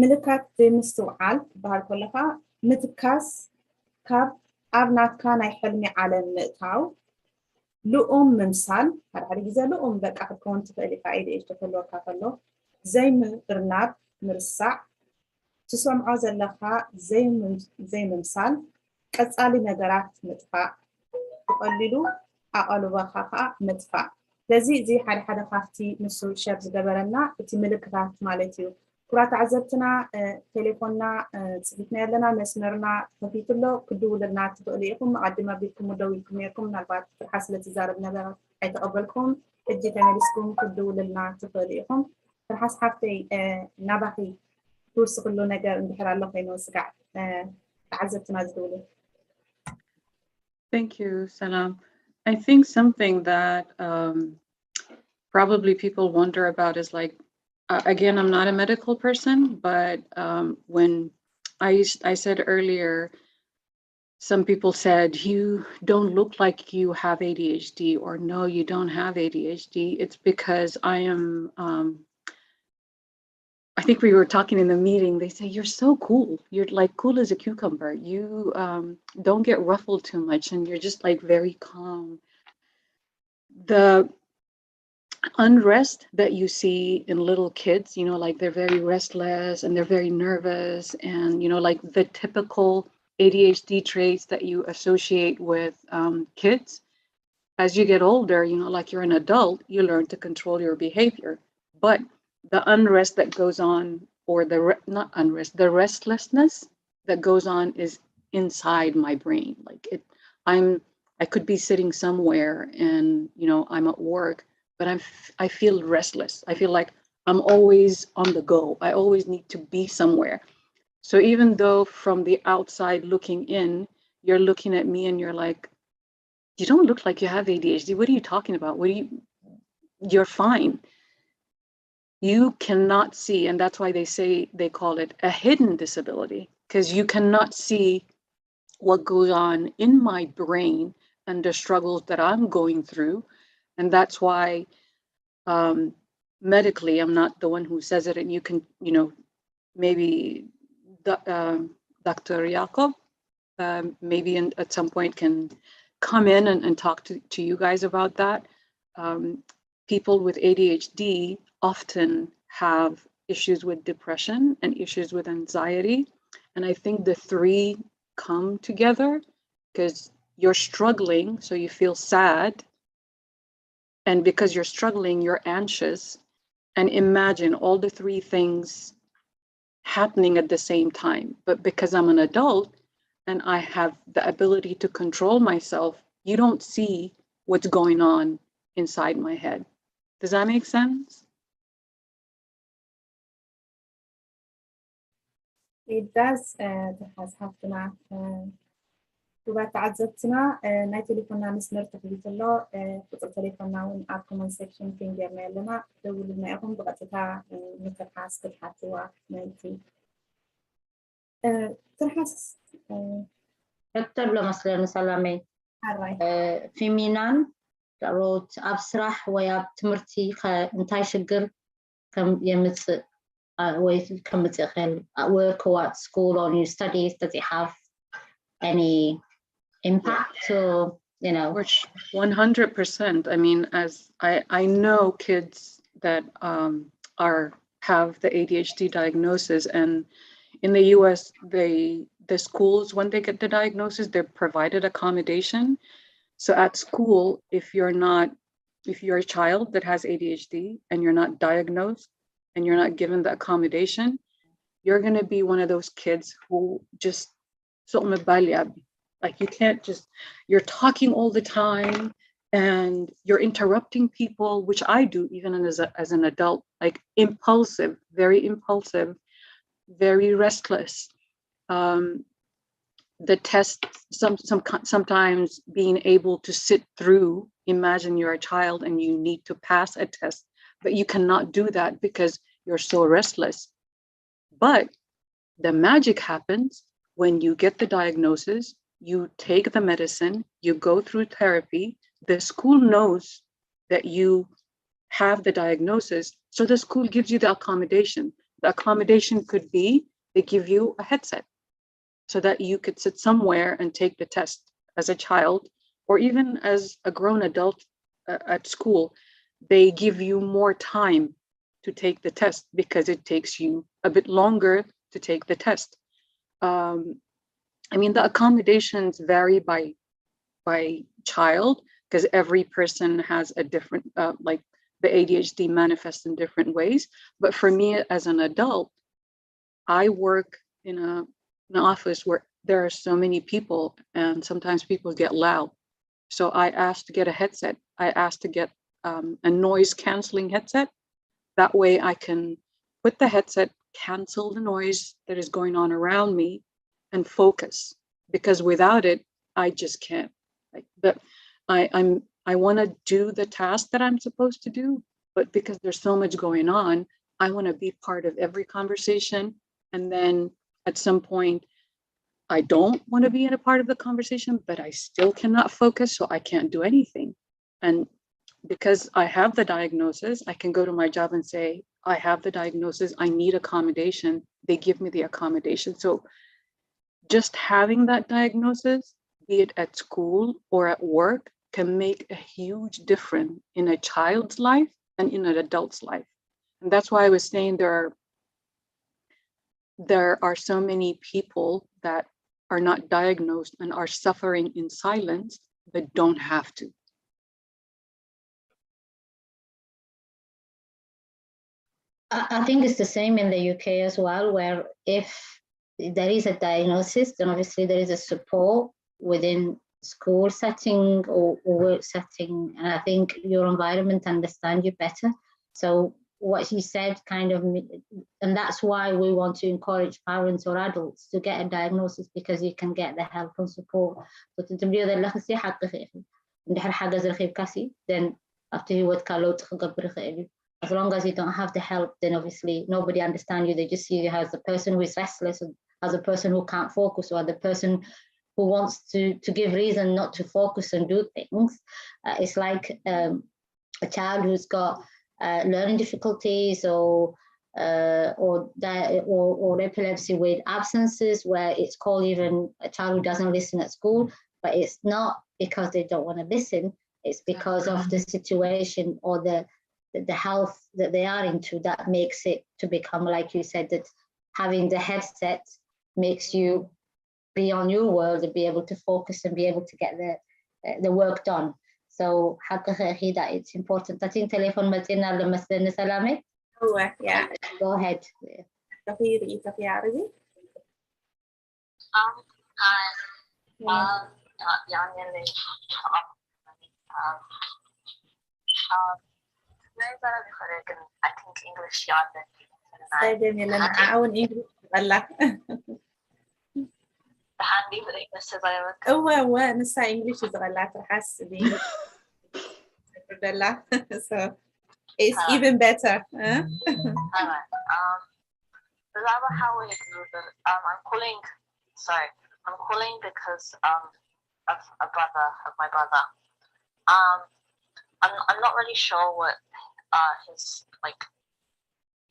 ምልክት ዘይምስትውዓል ክበሃል ከለካ ምትካስ ካብ ኣብ ናትካ ናይ ሕልሚ ዓለም ምእታው ልኡም ምምሳል ሓደ ግዜ ልኡም በቃ ክትከውን ትኽእል ኢኻ ADHD ክህልወካ ከሎ ዘይምርናብ ምርሳዕ ትሰምዖ ዘለካ ዘይምምሳል ቀጻሊ ነገራት ምጥፋእ ብቐሊሉ ኣቐልበኻ ከዓ ምጥፋእ ስለዚ እዚ ሓደ ሓደ ካብቲ ንሱ ሸር ዝገበረና እቲ ምልክታት ማለት እዩ ኩራት ዓዘብትና ቴሌፎንና ፅቢትና ያለና መስመርና ከፊትሎ ክድውለልና ትኽእሉ ኢኹም መቐዲማ ቢልኩም ደው ኢልኩም ነርኩም ምናልባት ፍርሓ ስለዝዛረብ ነገራት ኣይተቐበልኩም ሕጂ ተመሊስኩም ክድውለልና ትኽእሉ ኢኹም ፍርሓስ ሓፍተይ ናባኺ ትውስኽሉ ነገር እንድሕር ኣሎ ኮይኑ ስጋዕ ተዓዘብትና ዝድውሉ Thank you, Salam. I think something that probably people wonder about is like, again, I'm not a medical person, but when I said earlier, some people said, you don't look like you have ADHD, or no, you don't have ADHD. It's because I am, I think we were talking in the meeting, they say, you're so cool. You're like cool as a cucumber. You don't get ruffled too much and you're just like very calm. The unrest that you see in little kids, you know, like they're very restless and they're very nervous and, you know, like the typical ADHD traits that you associate with kids. As you get older, you know, like you're an adult, you learn to control your behavior. But the unrest that goes on, or not unrest, the restlessness that goes on is inside my brain. Like I could be sitting somewhere and, you know, I'm at work, but I feel restless. I feel like I'm always on the go. I always need to be somewhere. So even though from the outside looking in, you're looking at me and you're like, you don't look like you have ADHD. What are you talking about? You're fine. You cannot see, and that's why they call it a hidden disability, because you cannot see what goes on in my brain and the struggles that I'm going through. And that's why medically, I'm not the one who says it, and you can, you know, maybe Dr. Jakob, maybe at some point can come in and talk to you guys about that. People with ADHD often have issues with depression and issues with anxiety. And I think the three come together because you're struggling, so you feel sad. And because you're struggling, you're anxious. And imagine all the three things happening at the same time. But because I'm an adult and I have the ability to control myself, you don't see what's going on inside my head. Does that make sense? It does. Terhas ሓፍትና ክቡራት ተዓዘብትና ናይ ቴሌፎንና መስመር ተኽሊት ኣሎ ቁፅሪ ቴሌፎንና እውን ኣብ ኮመንት ሴክሽን ፊንገርና ኣለና ደውሉልና ኢኹም ብቐጥታ ንተርሓስ ክትሓትዋ ናይቲ ተርሓስ ዶክተር ብለመስለን ሰላመይ ፊሚናን ሮት ኣብ ስራሕ ወይ ኣብ ትምህርቲ እንታይ ሽግር ከም የምፅእ ወይ ከም ምፅእ work or at school on your studies, does it have any impact or, you know? 100%. I mean, as I know kids that have the ADHD diagnosis, and in the US, the schools, when they get the diagnosis, they're provided accommodation. So at school, if you're a child that has ADHD and you're not diagnosed and you're not given the accommodation, you're going to be one of those kids who just like you can't just, you're talking all the time and you're interrupting people, which I do even as an adult, like impulsive, very restless. the test, sometimes being able to sit through, imagine you're a child and you need to pass a test, but you cannot do that because you're so restless. But the magic happens when you get the diagnosis, you take the medicine, you go through therapy, the school knows that you have the diagnosis, so the school gives you the accommodation. The accommodation could be they give you a headset so that you could sit somewhere and take the test as a child, or even as a grown adult at school. They give you more time to take the test because it takes you a bit longer to take the test. I mean, the accommodations vary by child because every person has a different, like the ADHD manifests in different ways. But for me as an adult, I work in an office where there are so many people and sometimes people get loud. So I asked to get a headset. I asked to get a noise canceling headset. That way I can put the headset, cancel the noise that is going on around me and focus, because without it, I just can't. Like, but I want to do the task that I'm supposed to do, but because there's so much going on, I want to be part of every conversation. And then at some point, I don't want to be in a part of the conversation, but I still cannot focus, so I can't do anything. And because I have the diagnosis, I can go to my job and say, I have the diagnosis, I need accommodation. They give me the accommodation. So just having that diagnosis, be it at school or at work, can make a huge difference in a child's life and in an adult's life. And that's why I was saying there are so many people that are not diagnosed and are suffering in silence, but don't have to. I think it's the same in the UK as well, where if there is a diagnosis, then obviously there is a support within school setting or work setting. And I think your environment understands you better. So what you said kind of, and that's why we want to encourage parents or adults to get a diagnosis, because you can get the help and support. So then after you would as long as you don't have the help, then obviously nobody understands you. They just see you as the person who is restless, or as a person who can't focus, or the person who wants to give reason not to focus and do things. It's like a child who's got learning difficulties or epilepsy with absences, where it's called even a child who doesn't listen at school, but it's not because they don't want to listen. It's because of the situation or the health that they are into that makes it to become, like you said, that having the headset makes you be on your world and be able to focus and be able to get the work done. So حقيقي that it's important. تاتين تليفون متنا لمسنا سلامة. هو yeah. Go ahead. تغيري تغير عربي. I think English يعني. طيب يلا نعاون إنجليزي والله. Berhane English زغيرة. هو نسا إنجليزي زغيرة ترحس بي. So it's even better. Alright. I'm calling because of my brother. I'm not really sure what his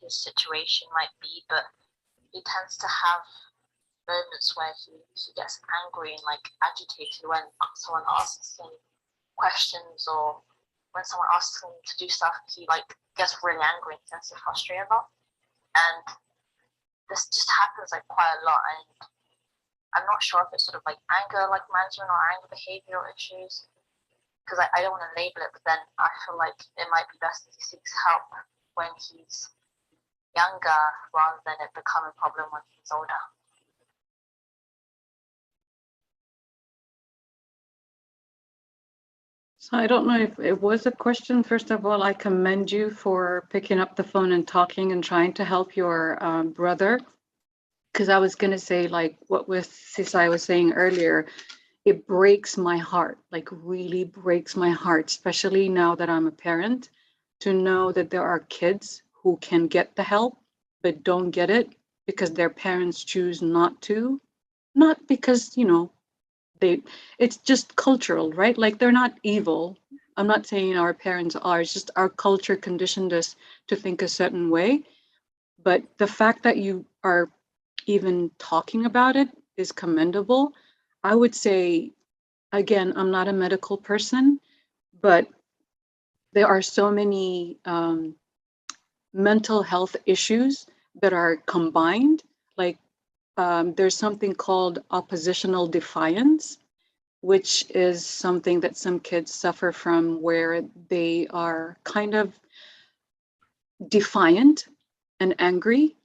situation might be, but he tends to have moments where he gets angry and agitated when someone asks him questions, or when someone asks him to do stuff, he gets really angry and gets frustrated a lot. And this just happens quite a lot, and I'm not sure if it's sort of anger management or anger behavioral issues, because I don't want to label it, but then I feel like it might be best if he seeks help when he's younger rather than it become a problem when he's older. So I don't know if it was a question. First of all, I commend you for picking up the phone and talking and trying to help your brother. because I was going to say, like what was Sisai was saying earlier, it breaks my heart, like really breaks my heart, especially now that I'm a parent, to know that there are kids who can get the help but don't get it because their parents choose not to. Not because, you know, it's just cultural, right? Like they're not evil. I'm not saying our parents are, it's just our culture conditioned us to think a certain way. But the fact that you are even talking about it is commendable. I would say, again, I'm not a medical person, but there are so many mental health issues that are combined. Like there's something called oppositional defiance, which is something that some kids suffer from, where they are kind of defiant and angry,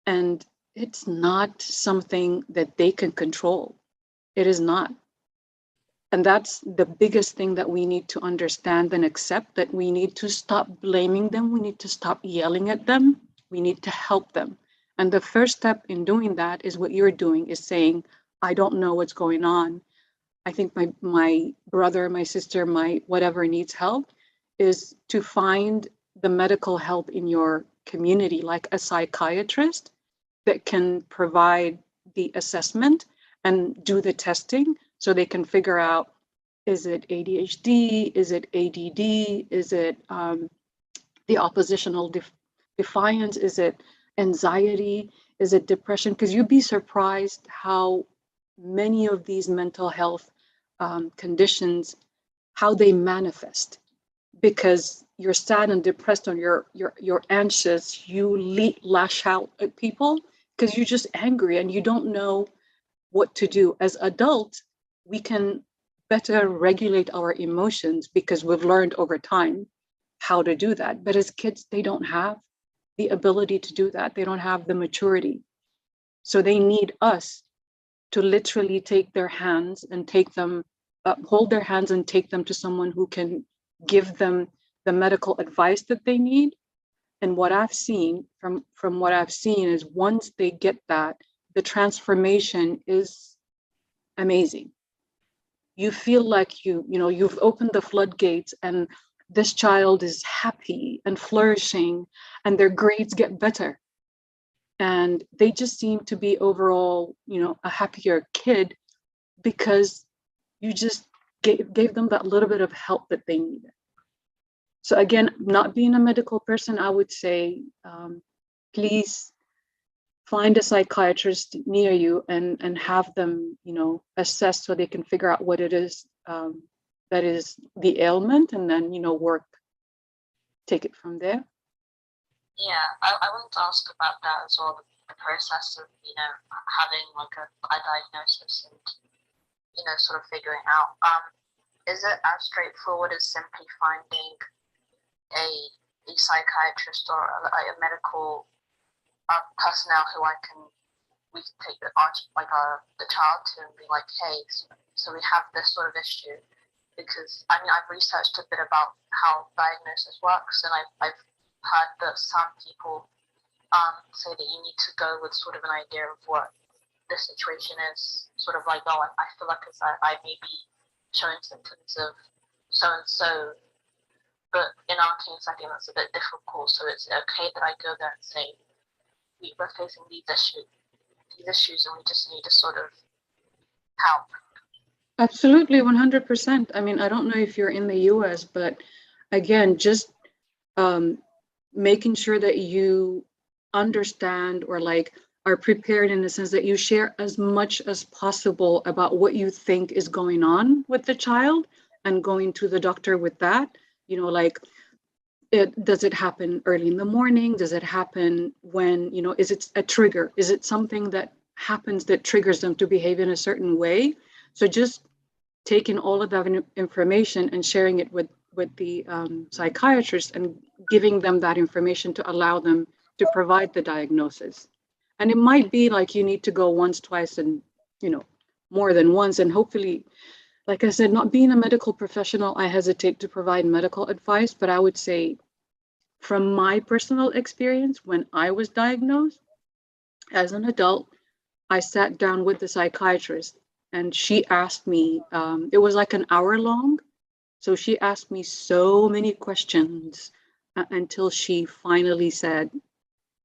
and it's not something that they can control. It is not. And that's the biggest thing that we need to understand and accept, that we need to stop blaming them. We need to stop yelling at them. We need to help them. And the first step in doing that is what you're doing, is saying, I don't know what's going on. I think my brother, my sister, my whatever needs help, is to find the medical help in your community, like a psychiatrist that can provide the assessment and do the testing so they can figure out, is it ADHD? Is it ADD? Is it the oppositional defiance? Is it anxiety? Is it depression? Because you'd be surprised how many of these mental health conditions, how they manifest. Because you're sad and depressed, or you're anxious, you lash out at people because you're just angry and you don't know what to do. As adults, we can better regulate our emotions because we've learned over time how to do that. But as kids, they don't have the ability to do that. They don't have the maturity. So they need us to literally take their hands and take them, hold their hands and take them to someone who can give them the medical advice that they need. And what I've seen from what I've seen is, once they get that, the transformation is amazing. You feel like you've opened the floodgates, and this child is happy and flourishing, and their grades get better. And they just seem to be overall, a happier kid, because you just gave them that little bit of help that they needed. So again, not being a medical person, I would say, please find a psychiatrist near you and have them, assess so they can figure out what it is that is the ailment, and then, take it from there. Yeah, I wanted to ask about that as well, the process of, having like a diagnosis and, sort of figuring out. Is it as straightforward as simply finding a psychiatrist or a medical personnel who we can take the child to and be like, hey, so we have this sort of issue? Because I've researched a bit about how diagnosis works, and I've heard that some people say that you need to go with sort of an idea of what the situation is, sort of like, oh, I feel like I may be showing symptoms of so and so. But in our case, I think that's a bit difficult. So it's okay that I go there and say, we're facing these issues, and we just need to sort of help. Absolutely, 100%. I don't know if you're in the US, but again, just making sure that you understand, or are prepared in the sense that you share as much as possible about what you think is going on with the child, and going to the doctor with that. Does it happen early in the morning? Does it happen when, is it a trigger? Is it something that happens that triggers them to behave in a certain way? So just taking all of that information and sharing it with the psychiatrist, and giving them that information to allow them to provide the diagnosis. And it might be like you need to go once, twice, and, more than once. And hopefully, like I said, not being a medical professional, I hesitate to provide medical advice, but I would say, from my personal experience, when I was diagnosed as an adult, I sat down with the psychiatrist and she asked me, it was like an hour long. So she asked me so many questions until she finally said,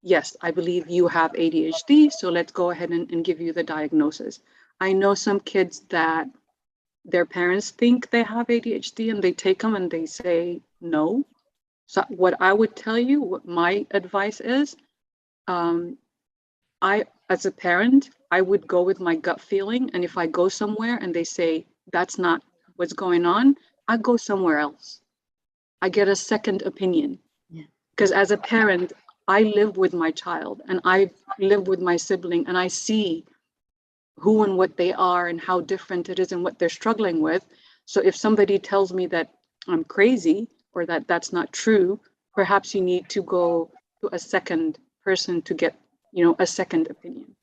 yes, I believe you have ADHD, so let's go ahead and give you the diagnosis. I know some kids that their parents think they have ADHD and they take them and they say no. So what I would tell you, what my advice is, as a parent, I would go with my gut feeling. And if I go somewhere and they say that's not what's going on, I go somewhere else. I get a second opinion. Because as a parent, I live with my child and I live with my sibling and I see who and what they are and how different it is and what they're struggling with. So if somebody tells me that I'm crazy or that that's not true, perhaps you need to go to a second person to get, a second opinion.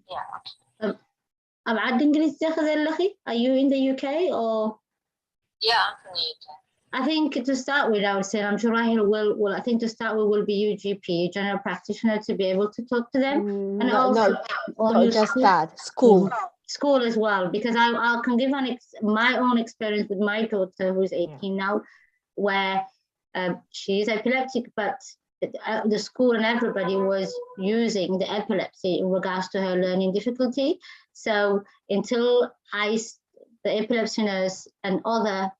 Yeah. Are you in the UK or? Yeah, I'm from the UK. I think to start with, I would say, I'm sure Rahil will, I think to start with will be UGP, general practitioner, to be able to talk to them. And also, no, just that, school. School as well, because I can give my own experience with my daughter, who's 18 now, where she's epileptic, but the school and everybody was using the epilepsy in regards to her learning difficulty. So until the epilepsy nurse and other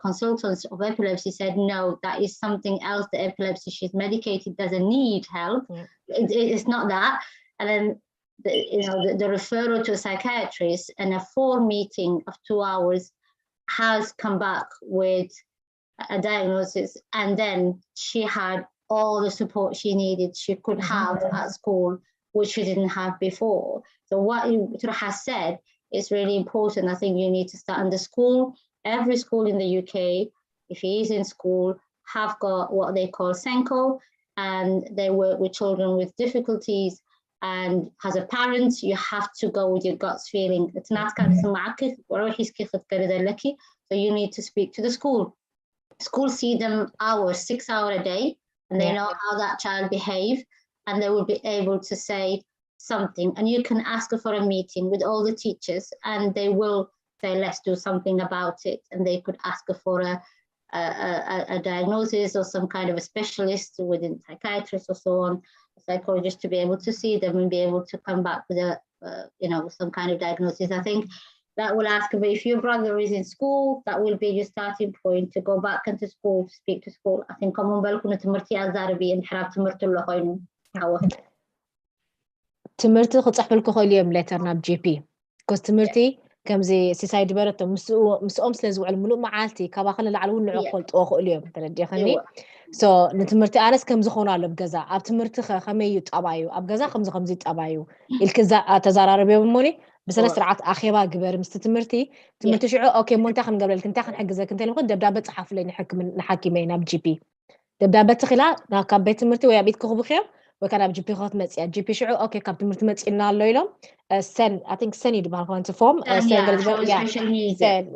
consultants of epilepsy said, no, that is something else. The epilepsy, she's medicated, doesn't need help. It's not that. And then the referral to a psychiatrist and a full meeting of 2 hours has come back with a diagnosis. And then she had all the support she needed, she could have at school, which she didn't have before. So what you has said is really important. I think you need to start in the school. Every school in the UK, if he is in school, have got what they call Senko, and they work with children with difficulties. And as a parent, you have to go with your gut feeling. So you need to speak to the school. School see them 6 hours a day, and they know how that child behaves, and they will be able to say something. And you can ask for a meeting with all the teachers, and they will say, let's do something about it. And they could ask for a diagnosis or some kind of a specialist within psychiatrist or so on, a psychologist, to be able to see them and be able to come back with some kind of diagnosis. I think that will ask, if your brother is in school, that will be your starting point to go back into school, to speak to school. I think common بالكم تمرتي أزاربي إن حرام تمرت له خينو حوا. تمرتي خصح بالكم خيليهم لترنا بجي كوس تمرتي كم زي سيسايد برت مسؤوم سلزو على ملوء معالتي كباخنا العلون نعقل توخ اليوم تردي خني سو نتمرتي أناس كم زخونا له بجزا أب تمرتي خمية أبايو أب جزا خمسة أبايو الكذا تزارع ربيع موني بس أنا سرعة أخيرا قبل مستتمرتي تمرتي شو أوكي مونتاخن قبل كنتاخن حق زي كنت لما دبدابة صحف لين نحكي مينا بجي بي دبدابة تخلا ناكب بيت تمرتي ويا بيت كخو بخير وكان بجي بي خاط متسي جي بي شعو اوكي كاب تمرتي متسي لنا الليلة سن I think سن يدبها فون تفهم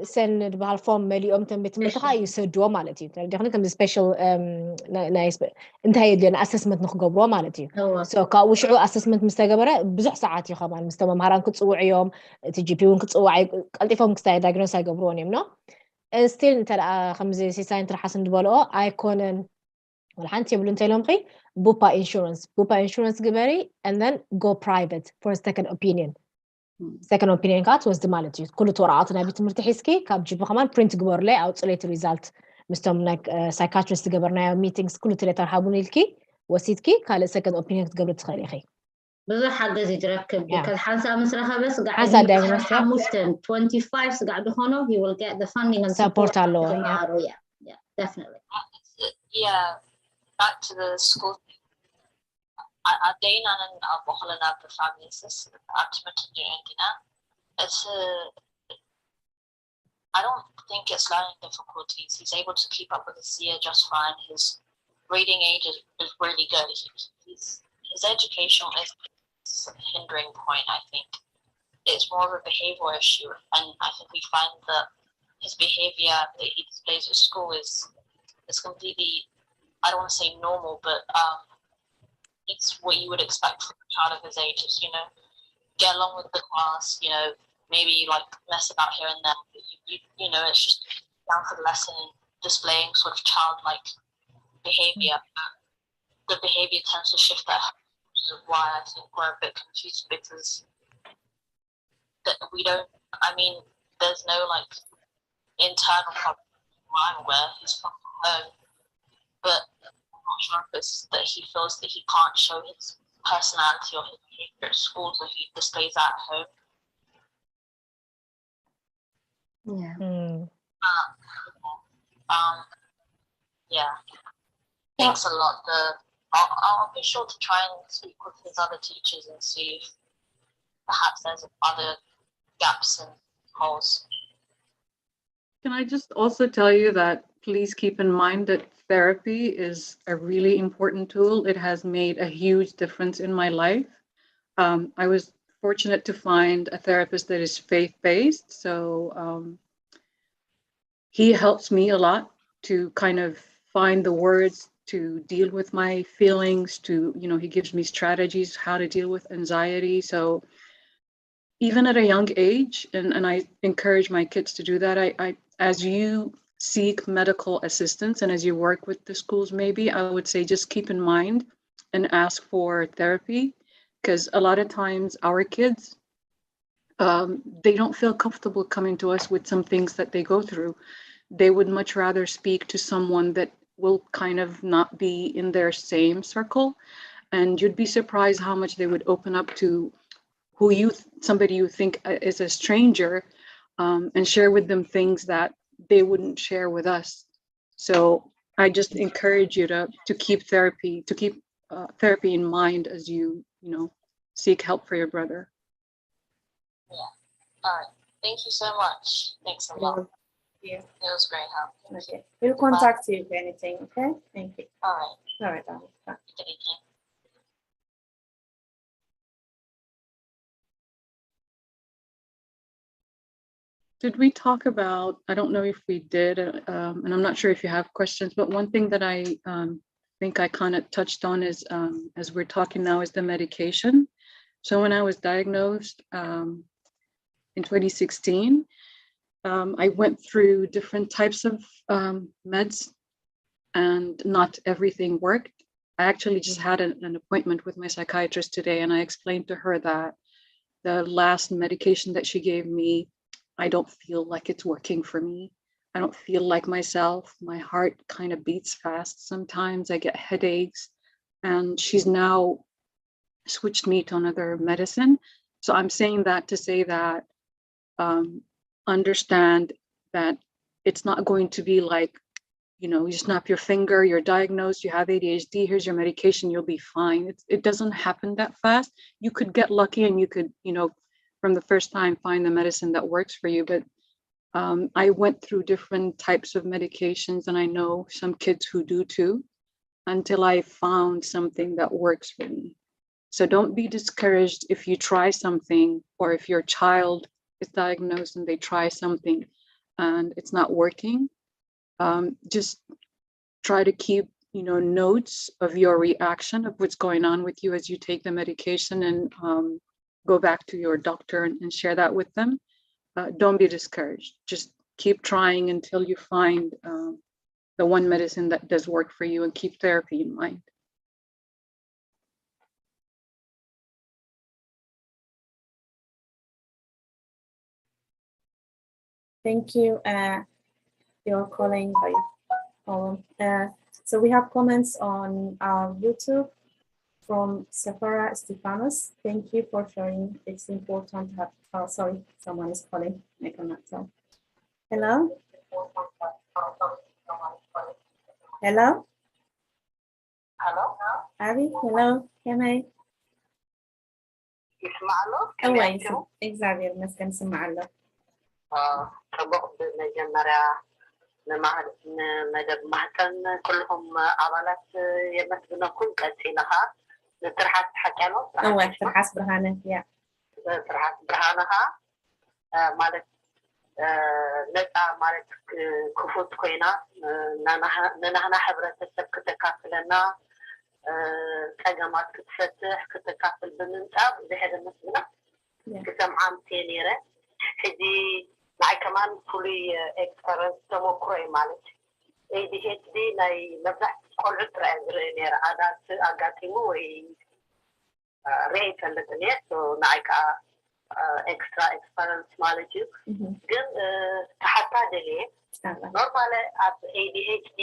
سن يدبها الفورم ملي تم بتمرتها يسدوا مالتي دخلنا كم سبيشال نايس انتهى لنا اسسمنت نخقبروا مالتي سو كا وشعو اسسمنت مستقبره بزح ساعات يخمان مستوى مهران كتصوع يوم تجي بي ونكتصوع قلتيفهم كستاي دايجنوس يقبرون يمنو ستيل انت خمسة سيساين ترحسن دبالو ايكونن والحانتي يبلون تيلهم خي بوبا insurance قبري and then go private for a second opinion كات was the malady كل تورعاتنا بيت مرتحيسكي كاب جيبو خمان print قبر لي أو تصليت result مستوم like psychiatrist قبرنا meetings كل تلاتة رحابوني لكي وسيدكي كالي second opinion قبل تخيلي خي بزح حاجة زي تركب because حنسا مسرحة بس قاعد حنسا diagnosis 25 قاعد هونو he will get the funding and support allo yeah definitely back to the school thing. Dana and Bohlan of the families, I don't think it's learning difficulties. He's able to keep up with his year just fine. His reading age is really good. His education is a hindering point, I think. It's more of a behavioral issue, and I think we find that his behavior that he displays at school is completely, I don't want to say normal, but it's what you would expect from a child of his age. Is, you know, get along with the class. You know, maybe like mess about here and there. But you know, it's just down to the lesson and displaying sort of childlike behavior. The behavior tends to shift that, which is why I think we're a bit confused, because that we don't. I mean, there's no like internal problem. I'm aware he's from home, but I'm not sure if it's that he feels that he can't show his personality or his behavior at school, so he displays that at home. Yeah. Yeah. Thanks a lot. I'll be sure to try and speak with his other teachers and see if perhaps there's other gaps and holes. Can I just also tell you that please keep in mind that therapy is a really important tool. It has made a huge difference in my life. I was fortunate to find a therapist that is faith-based. So he helps me a lot to kind of find the words to deal with my feelings, to, you know, he gives me strategies how to deal with anxiety. So even at a young age, and I encourage my kids to do that, I as you seek medical assistance and as you work with the schools, maybe I would say just keep in mind and ask for therapy, because a lot of times our kids, they don't feel comfortable coming to us with some things that they go through. They would much rather speak to someone that will kind of not be in their same circle. And you'd be surprised how much they would open up to somebody you think is a stranger, and share with them things that they wouldn't share with us. So I just encourage you to keep therapy in mind as you seek help for your brother. Yeah. All right. Thank you so much. Thanks a lot. Yeah. It was great help. Okay. We'll contact you if anything. Okay. Thank you. All right. All right. Bye. Good evening. Did we talk about, I don't know if we did, and I'm not sure if you have questions, but one thing that I think I kind of touched on is, as we're talking now, is the medication. So when I was diagnosed in 2016, I went through different types of meds, and not everything worked. I actually just had an appointment with my psychiatrist today, and I explained to her that the last medication that she gave me, I don't feel like it's working for me. I don't feel like myself. My heart kind of beats fast sometimes. I get headaches. And she's now switched me to another medicine. So I'm saying that to say that understand that it's not going to be like, you snap your finger, you're diagnosed, you have ADHD, here's your medication, you'll be fine. It doesn't happen that fast. You could get lucky and you could, from the first time find the medicine that works for you. But I went through different types of medications, and I know some kids who do too, until I found something that works for me. So don't be discouraged if you try something, or if your child is diagnosed and they try something and it's not working. Just try to keep, notes of your reaction of what's going on with you as you take the medication, and go back to your doctor and share that with them. Don't be discouraged. Just keep trying until you find the one medicine that does work for you, and keep therapy in mind. Thank you. You're calling by phone. So we have comments on our YouTube from Sephora Stefanos. Thank you for sharing. It's important to have, oh, sorry, someone is calling. I cannot tell. Hello? Hello? Hello? Abby, hello? Kemay? يسمع له؟ እግዚአብሔር ይመስገን ስማዕ ኣሎ ፅቡቅ ብመጀመርያ ንመደብ ማህፀን ኩልኩም ኣባላት የመስግነኩም ቀፂልካ ንትርሓስ ተሓቂኖ ትርሓስ ብርሃነ እያ ትርሓስ ብርሃነካ ማለት ነፃ ማለት ክፉት ኮይና ንናህና ሕብረተሰብ ክተካፍለና ፀገማት ክትፈትሕ ክትካፈል ብምንጣብ ዝሕደ መስልና ክሰምዓ ምትየ ነይረ ሕጂ ንዓይ ከማን ፍሉይ ኤክስፐረንስ ተሞክሮ እዩ ማለት ADHD ናይ መብዛሕትኡ ቆልዑ ጥራይ ዝርኢ ነይረ ኣዳልት ኣጋጢሙ ወይ ርኢ ይፈልጥን እየ ንዓይ ከዓ ኤክስትራ ኤክስፐረንስ ማለት እዩ ግን ተሓታ ደልየ ኖርማል ኣብ ADHD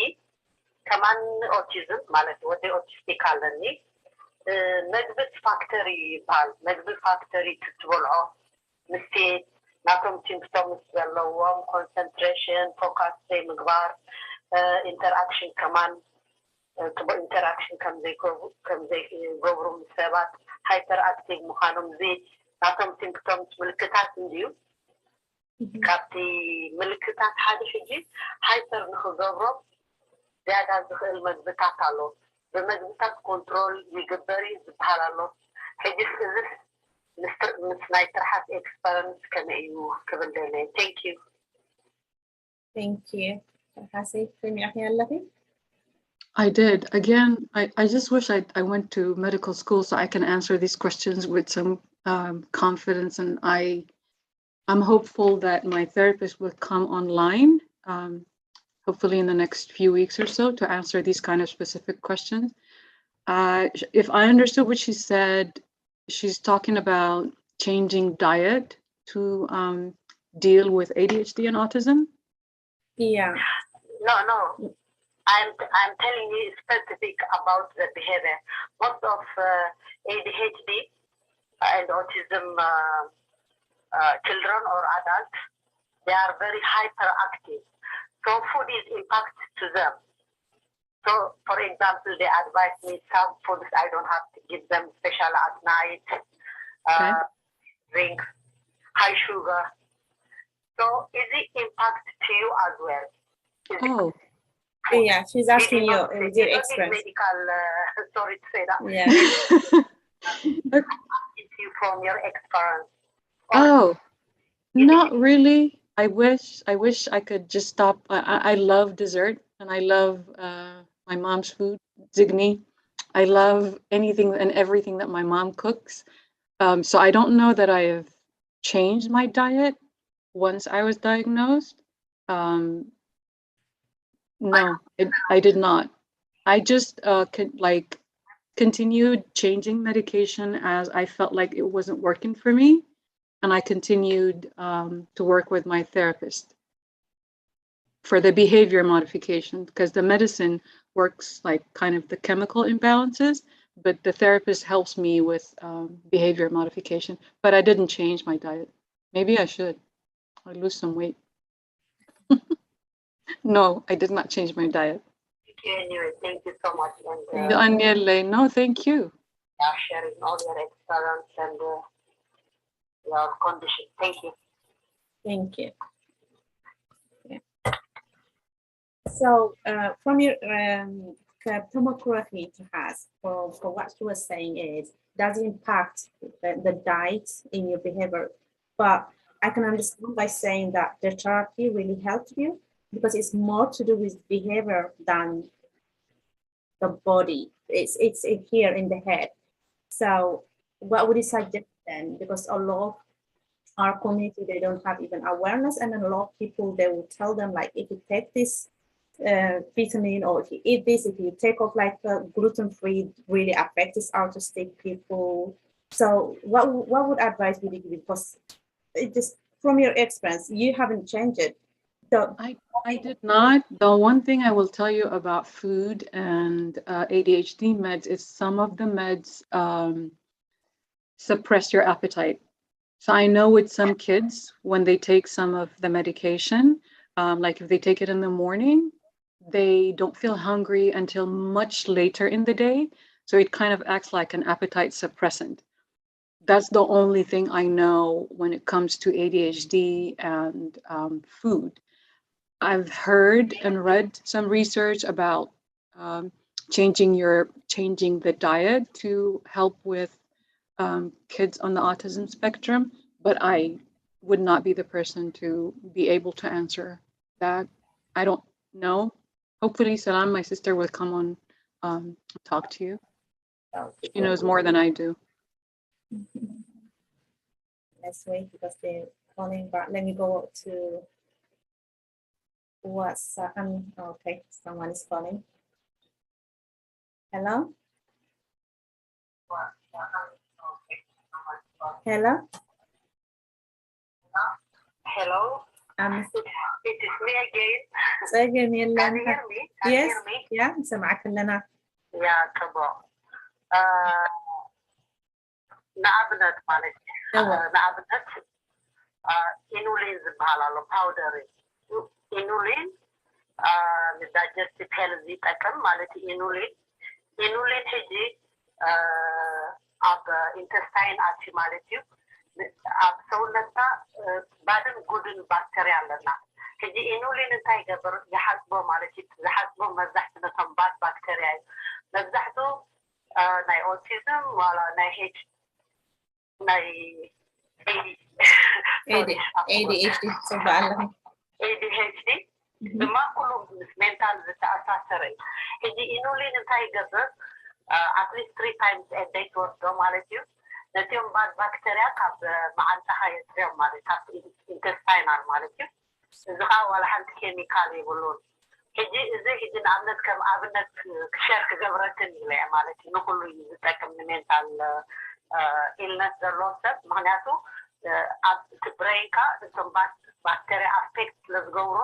ከማን ኦቲዝም ማለት ወዲ ኦቲስቲክ ኣለኒ መግብት ፋክተሪ ይበሃል መግብት ፋክተሪ ክትበልዖ ምስቴት ናቶም ሲምፕቶምስ ዘለዎም ኮንሰንትሬሽን ፎካስ ዘይምግባር ኢንተርኣክሽን ከማን ፅቡቅ ኢንተርኣክሽን ከምዘይገብሩ ምስ ሰባት ሃይፐር ኣክቲቭ ምዃኖም እዚ ናቶም ሲምፕቶምስ ምልክታት እንድዩ ካብቲ ምልክታት ሓደ ሕጂ ሃይፐር ንክገብሮም ዝያዳ ዝኽእል መግብታት ኣሎ ብምግብታት ኮንትሮል ይግበር ዝበሃል ኣሎ ሕጂ እዚ ምስ ናይ ትርሓስ ኤክስፐረንስ ከመይ እዩ ክብል ደለየ ቴንክ ዩ Terhas, سمعتي ኣለኺ I did. Again, I just wish I went to medical school so I can answer these questions with some confidence. And I'm hopeful that my therapist will come online, hopefully in the next few weeks or so, to answer these kind of specific questions. If I understood what she said, she's talking about changing diet to deal with ADHD and autism. Yeah. No. I'm telling you specific about the behavior. Most of ADHD and autism children or adults, they are very hyperactive. So food is impact to them. So for example, they advise me some foods I don't have to give them, especially at night, drink, high sugar. So is it impact to you as well? Yeah, she's asking you, your experience. Medical, sorry to say that. Yeah. From your experience. Not really. I wish I could just stop. I love dessert and I love my mom's food, zigni. I love anything and everything that my mom cooks. So I don't know that I have changed my diet once I was diagnosed. No, I did not. I just continued changing medication as I felt like it wasn't working for me. And I continued to work with my therapist for the behavior modification, because the medicine works like kind of the chemical imbalances, but the therapist helps me with behavior modification. But I didn't change my diet. Maybe I should. I'll lose some weight. No, I did not change my diet. Thank you anyway. Thank you so much. And no, thank you. Sharing all your experience and your condition. Thank you. Thank you. Yeah. So from your tomography, Terhas, for what she was saying is, does impact the diet in your behavior. But I can understand by saying that the therapy really helped you because it's more to do with behavior than the body. It's here in the head. So what would you suggest then? Because a lot of our community, they don't have even awareness, and a lot of people, they will tell them like, if you take this vitamin, or if you eat this, if you take off like gluten-free, really affects autistic people. So what would advice would you give? Because it just from your experience, you haven't changed it. So I did not. The one thing I will tell you about food and ADHD meds is some of the meds suppress your appetite. So I know with some kids, when they take some of the medication, like if they take it in the morning, they don't feel hungry until much later in the day. So it kind of acts like an appetite suppressant. That's the only thing I know when it comes to ADHD and food. I've heard and read some research about changing the diet to help with kids on the autism spectrum, but I would not be the person to be able to answer that. I don't know. Hopefully Salam, my sister, will come on talk to you. So She knows more than I do. let's wait because they're calling, but let me go to WhatsApp. Okay, someone is calling. Hello? Hello? Hello, Um, it is me again. again, Can you hear me? Can you yes, hear me? yeah, سمعك لنا. Yeah, طبعا. ንኣብነት ማለት ንኣብነት ኢኑሊን ዝበሃል ኣሎ ፓውደር ኢኑሊን ንዳይጀስቲቭ ሄልዝ ይጠቅም ማለት እዩ ኢኑሊን ሕጂ ኣብ ኢንተስታይን ኣትዩ ማለት እዩ ኣብ ሰውነትና ባድን ጉድን ባክተርያ ኣለና ሕጂ ኢኑሊን እንታይ ይገብር ይሓስቦ ማለት እዩ ዝሓስቦ መብዛሕቲ ነቶም ባድ ባክተርያ እዩ መብዛሕቱ ናይ ኦቲዝም ዋላ ናይ ሄች ናይ ADHD ፅቡቅ ኣለኹ ADHD ድማ ኩሉ ምስ ሜንታል ዝተኣሳሰረ እዩ ሕጂ ኢኑሊን እንታይ ይገብር ኣትሊስት 3 times a day ትወስዶ ማለት እዩ ነቲኦም ባድ ባክተርያ ካብ መዓንጣኻ የፅርዮም ማለት ካብ ኢንተስታይናል ማለት እዩ እዚ ከዓ ዋላ ሓንቲ ኬሚካል ይብሉን ሕጂ እዚ ሕጂ ንኣብነት ከም ኣብነት ክሸር ክገብረትን ኢለ ማለት እዩ ንኩሉ እዩ ዝጠቅም ንሜንታል ኢልነስ ዘለዎ ሰብ ምክንያቱ ኣብ ትብሬንካ እቶም ባክተርያ ኣፌክት ስለዝገብሮ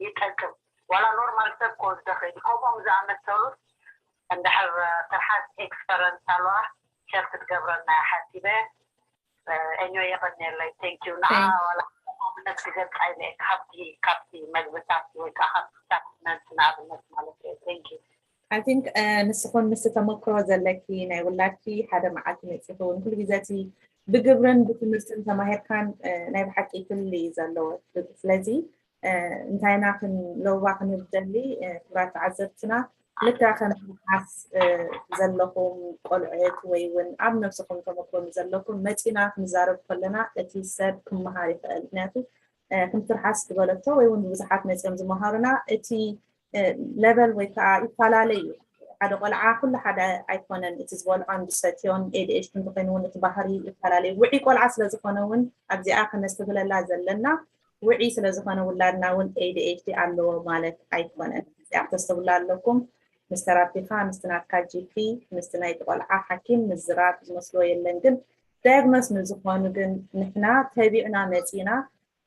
ይጠቅም ዋላ ኖርማል ሰብ ክወስዶ ኽእል ከምኦም ዝኣመሰሉት እንድሕር ትርሓስ ኤክስፐረንስ ኣለዋ ሸር ክትገብረና ሓሲበ anyway የቀኒየለይ ቴንኪዩ ንዓ ዋላ ኣብነት ክገልፅ ኣይለ ካብቲ መግብታት ወይ ከዓ ካብቲ ንኣብነት ማለት እዩ ቴንኪዩ I think ንስኹን ምስ ተመክሮ ዘለኪ ናይ ውላድኪ ሓደ መዓልቲ መፂኹ ኩሉ ግዜ እቲ ብግብርን ብትምህርትን ተማሂርካን ናይ ብሓቂ ፍልይ እዩ ዘለዎ ስለዚ እንታይና ክንለዋ ክንብደሊ ክብራት ተዓዘብትና ልክዕ ከም ሓስ ዘለኹም ቆልዑት ወይ እውን ኣብ ነፍስኹም ተመክሮ ዘለኩም መፂና ክንዛረብ ከለና እቲ ሰብ ክመሃር ይኽእል ምክንያቱ ከም ትርሓስ ዝበለቶ ወይ እውን ብዙሓት መፂኦም ዝመሃሩና እቲ level ወይ ከዓ ይፈላለዩ ሓደ ቆልዓ ኩሉ ሓደ ኣይኮነን እቲ ዝበልዖን ብሰትዮን ADHD እንትኮይኑ እውን እቲ ባህሪ ይፈላለዩ ውዒ ቆልዓ ስለዝኾነ እውን ኣብዚኣ ከነስተብለላ ዘለና ውዒ ስለዝኾነ ውላድና እውን ADHD ኣለዎ ማለት ኣይኮነን እዚኣ ተስተብላ ኣለኩም ምስ ተራፒካ ምስ ናትካ GP ምስ ናይ ቆልዓ ሓኪም ምዝራብ ዝመስሎ የለን ግን ዳያግኖስ ንዝኾኑ ግን ንሕና ተቢዕና መፂና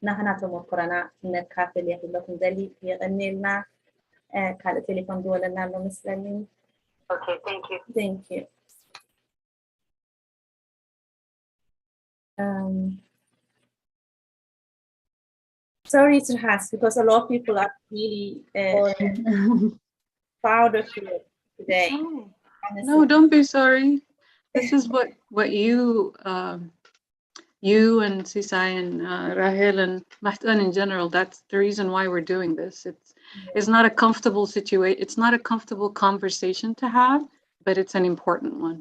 ናህና ተመክረና ነካፍል የኽለኩም ዘሊ የቀኒልና ካልእ ቴሌፎን ዝወለና ኣሎ መስለኒ Okay, thank you. Sorry Terhas, because a lot of people are really proud of you today. No, don't be sorry. This is what you and Sisai and Rahel and Mahtsen in general, that's the reason why we're doing this. It's not a comfortable situation. It's not a comfortable conversation to have, but it's an important one.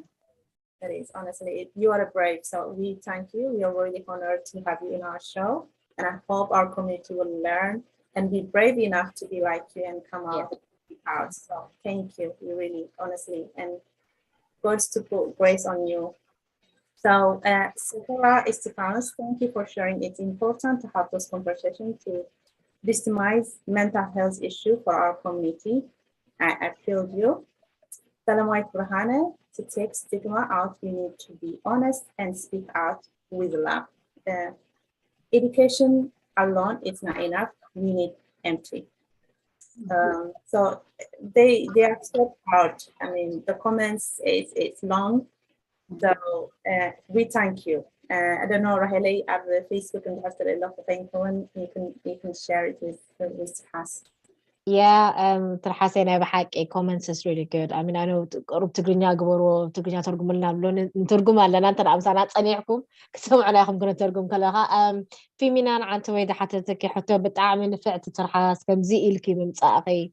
It is, honestly, you are brave. So we thank you. We are really honored to have you in our show. And I hope our community will learn and be brave enough to be like you and come out and speak out. So thank you. You really, honestly, and God's to put grace on you. So, Sephora Estefanos, thank you for sharing. It's important to have this conversation to systemize mental health issue for our community. I feel you. Salamwait Berhane, to take stigma out, we need to be honest and speak out with love. Education alone is not enough. We need empathy. So they are so proud. I mean, the comments it's long. So we thank you. I don't know, Raheli, I have Facebook and has a lot of things. You can share it with us. Yeah, Terhas and I comments is really good. I mean, I know قرب تقرينيا قبرو تقرينيا ترجم لنا لون نترجم لنا أنت أمسانات صنيعكم كسمع عليكم كنا ترجم كلها في منان عن تويدا حتى تكي حتى بتعامل فعت Terhas كم زي الكي من صاقي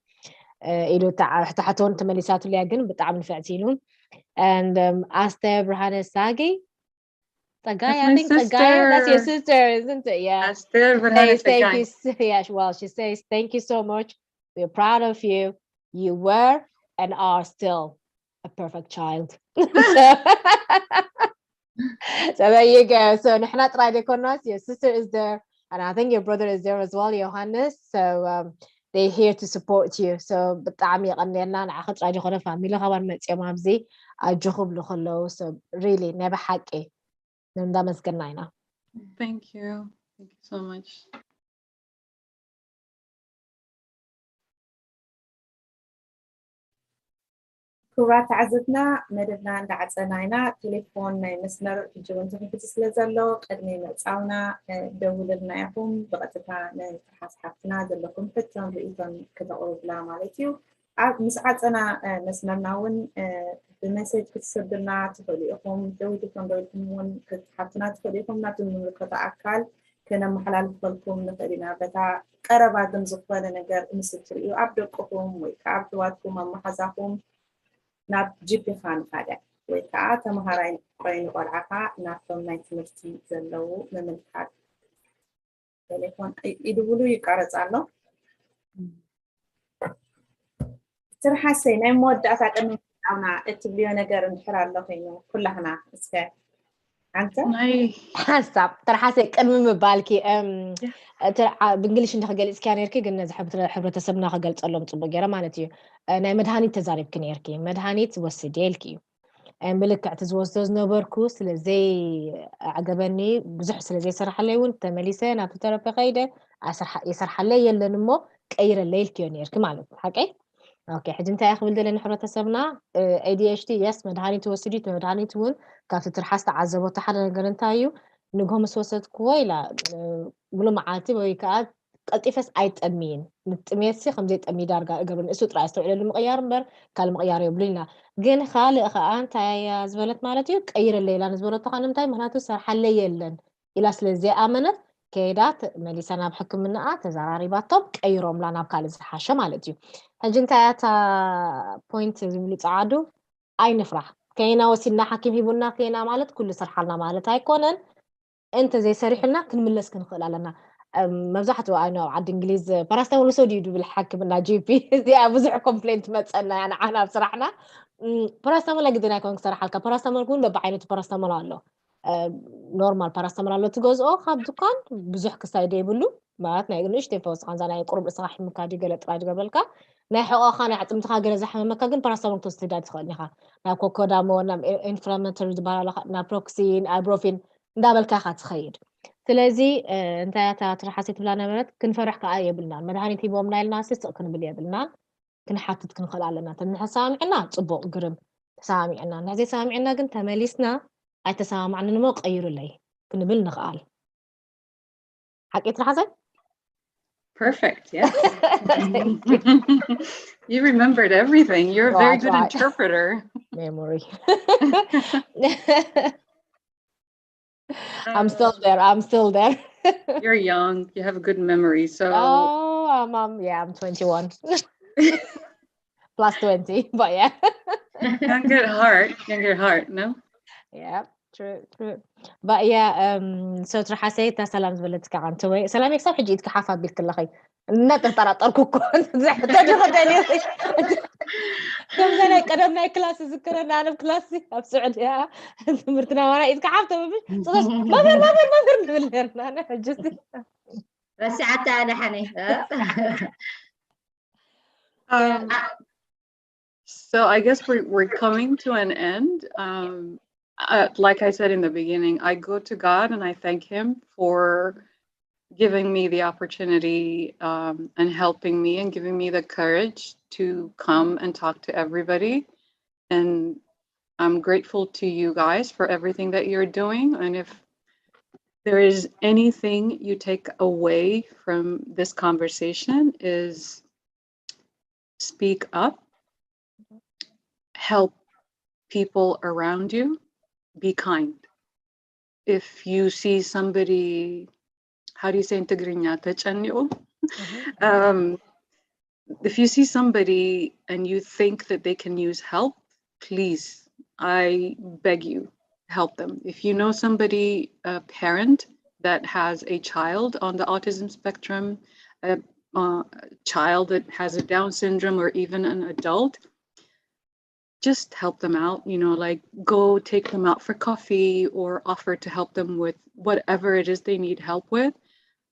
إلو حتى حتون تمليسات اللي عجن بتعامل فعتينهم and Aster Berhane Sagi. Tagaya, I think Tagaya, that's your sister, isn't it? Yeah. Aster Berhane Thank you. Yeah, well, she says, thank you so much. We're proud of you. You were and are still a perfect child. So there you go. So نحن try to connect. Your sister is there, and I think your brother is there as well, Johannes. So they're here to support you. So بتعمي قنينا نعخد راجع خنا family خبر متيم عبزي أجخب لخلو. So really never حكي. نمدا مسكناينا. Thank you. Thank you so much. كورات عزتنا مدبنا دعسناينا تليفون مسمر جوانت في تسلزلو قدمي مصاونا دولنا يقوم بقتها نتحس حقنا دلكم فتن رئيسا كذا أوروبلا مالتيو مسعتنا مسمرنا ون بمسج كتسبنا تفضيكم دولتكم دولتكم كتحطنا تفضيكم ناتم من أكال كنا محلال فلكم نفرنا بتا قربا دمزقوا لنقر مسجريو عبدكم ويكعبدواتكم ومحزاكم ناب جيبي خان خادع ويكا تمهارين قوين قرعها نابتم نايتمرتي زلو مملكات تليفون يدولو يقارز عنه ترحسي ناي مودة أتاقن أونا اتبليو نقر نحرار له خينو كلهنا اسكا أنت؟ حسب ترحسي كلمة مبالكي بإنجليش إنت خجل إسكانيركي قلنا زحبة حبرة تسبنا خجلت الله مطبق جرا مالتي أنا مدهاني تزارب كنيركي مدهاني توسديلكي ملك اعتزوز نوبركو سلزي عجبني بزح سلزي سرح لي وانت مليسة نابو ترى غيدة يسرح لي يلا نمو كأير الليل كيونيركي معلوم حكي اوكي حد انت اخ ولد لنا حرة سبنا ADHD يس مدهاني توسدي مدهاني تون كانت ترحس تعذبوا تحت نقرنتايو نقوم سوسد كويلا بلو معاتي ويكاد قطيفس ايت امين نتميسي خمزيت امي دارغا قبل اسو تراستو الى المغيار مبر قال مغيار يبلينا جن خالق انت يا زبلت مالتي قير الليله نزبلت تخانمتاي معناته سرح لي يلن الى سلازي امنت كيدات مليسانا بحكم منها تزراريبات طب قيروم لانا بكال زحاشه مالتي هجنتا تا بوينت زملي صعدو اي نفرح كاينا وسيلنا حكيم هيبونا كاينا مالت كل سرحلنا مالت هيكونن انت زي سريحنا كنملس كنخل علينا مبزحته انا عاد انجليز باراستامول سودي يدو بالحكم لنا جي بي زي بزح كومبلينت متصنا يعني انا بصراحنا باراستامول قدنا يكون صراحه الباراستامول كون ببعينه باراستامول الله نورمال باراستامول الله تجوز او خاب دكان بزح كسايد يبلو معناتنا يقولش تفوس خان زانا يقرب صراحه مكادي قلت راج قبلك نا حقا خان عطمتها قال زحمه مكا كن باراستامول توستداد تخلنيها نا كوكودامو نا انفلاماتوري دبالا نا بروكسين ايبروفين دابل كاخات خير ስለዚህ እንታይ ትርሓስ ትብላና ማለት ክንፈርሕ ከዓ የብልና መድሃኒት ሂቦምና ኢልና ስስቕ ክንብል የብልና ክንሓትት ክንኽእል ኣለና ተንሕሳምዕና ጽቡቕ ግርም ተሳሚዕና ናዘ ሳሚዕና ግን ተመሊስና ኣይተሳማዕና ንሞ ቀይሩለይ ክንብል ንኽኣል ሓቂ ትርሓሰይ Perfect. Yes. You remembered everything. You're a very good interpreter. Memory. I'm still there. You're young. You have a good memory. So I'm 21. Plus 20, but yeah. Young at heart, no? Yeah, true. But yeah, so ترحسيت سلام زبلتك عن توي سلام يكسب حجيتك حافة بالكل خي نتر طرطركوكو زحت تجي كم سنة قدمنا كلاس ذكرنا أنا بكلاسي بسعودية مرتنا وانا إذا كحافة ما بير بالهرنا أنا حجزت بس حتى أنا حني So I guess we're coming to an end. Like I said in the beginning, I go to God and I thank Him for giving me the opportunity and helping me and giving me the courage to come and talk to everybody. And I'm grateful to you guys for everything that you're doing. And if there is anything you take away from this conversation is speak up, help people around you, be kind. If you see somebody, how do you say in Tigrinya? If you see somebody and you think that they can use help, please, I beg you, help them. If you know somebody, a parent that has a child on the autism spectrum, a child that has a Down syndrome, or even an adult, just help them out, like go take them out for coffee or offer to help them with whatever it is they need help with.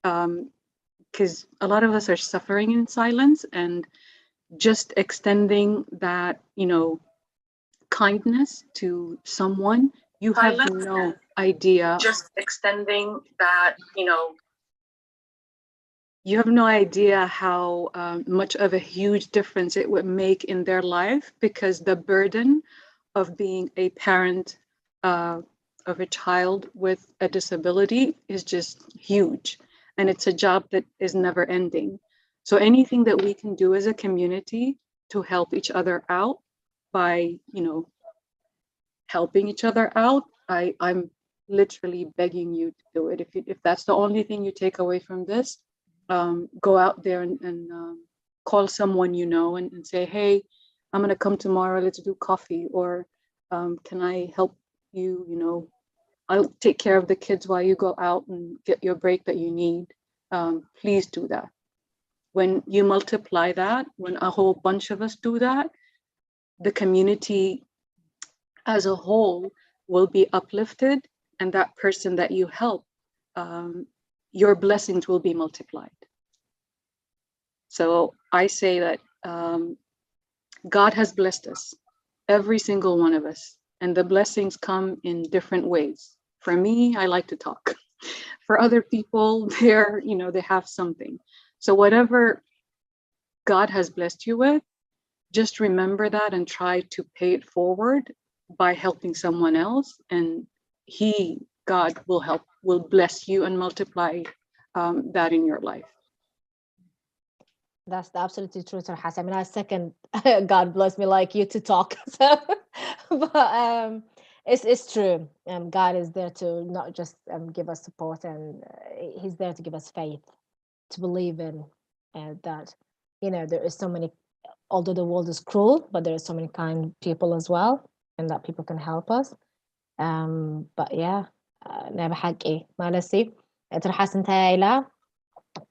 Because a lot of us are suffering in silence, and just extending that, kindness to someone, you have no idea. Just extending that, you have no idea how much of a huge difference it would make in their life, because the burden of being a parent of a child with a disability is just huge. And it's a job that is never ending. So anything that we can do as a community to help each other out by, helping each other out, I'm literally begging you to do it. If that's the only thing you take away from this, go out there and call someone and say, hey, I'm gonna come tomorrow, let's do coffee, or can I help you, I'll take care of the kids while you go out and get your break that you need. Please do that. When you multiply that, when a whole bunch of us do that, the community as a whole will be uplifted, and that person that you help, your blessings will be multiplied. So I say that God has blessed us, every single one of us, and the blessings come in different ways. For me, I like to talk. For other people, they have something. So whatever God has blessed you with, just remember that and try to pay it forward by helping someone else, and God will bless you and multiply that in your life. That's absolutely true, Terhas. I mean, I second God bless me like you to talk. So, but it's true. God is there to not just give us support, and He's there to give us faith, to believe in that. There is so many. Although the world is cruel, but there are so many kind people as well, and that people can help us. But yeah, نبي حقي ما لسي ترحس انتهي لا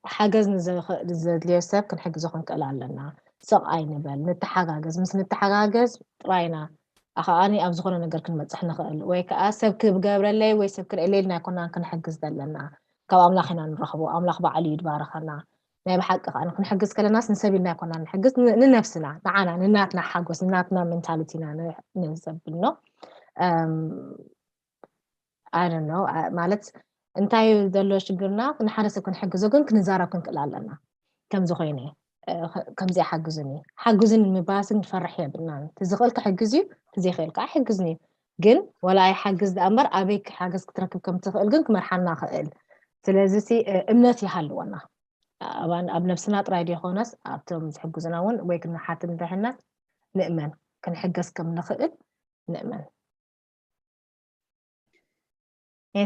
حجز نزد ليسب كن حجزو خنقل علنا سقاي نبل نتحجاجز مس نتحجاجز راينا أخاني أبزخنا نقدر كلمة إحنا خل ويك أسب كبجبر اللي ويسب كل الليلنا كنا كنحجز دلنا كوا أملاخنا نرحبوا أملاخ بعلي يتبارخنا ما بحق أنا كنحجز كل الناس نسبي لنا كنا نحجز لنفسنا معنا لناتنا حق وسناتنا منتاليتينا نسب لنا I don't know مالت انتي دلو شجرنا نحرس كن حجزو كن كنزارة كن كلالنا كم زخيني كم زي حجزني المباسن نفرح يا بنان تزغلك حجزي تزيخلك حجزني جن ولا يحجز الأمر أبيك حجز تركب كم تخيل جن كمرحنا خيل تلازسي امنتي حلونا أبان بنفسنا ترايدي خونس أبتم حجزنا ون ويكنا حاتم دهنا نأمن كن حجز كم نخيل نأمن Oh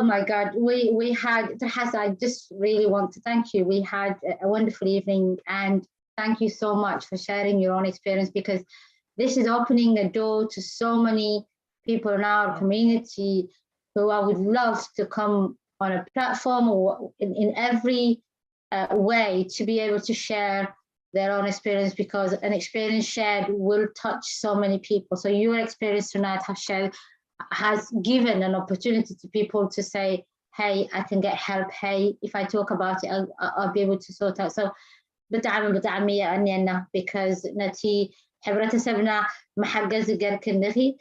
my God, we had, Terhas, I just really want to thank you. We had a wonderful evening, and thank you so much for sharing your own experience, because this is opening a door to so many people in our community who I would love to come on a platform or in every way to be able to share their own experience, because an experience shared will touch so many people. So your experience tonight has given an opportunity to people to say, hey, I can get help. Hey, if I talk about it, I'll be able to sort out. So بتعمي أنينا because نتي حبرتسبنا محجز جر كنخي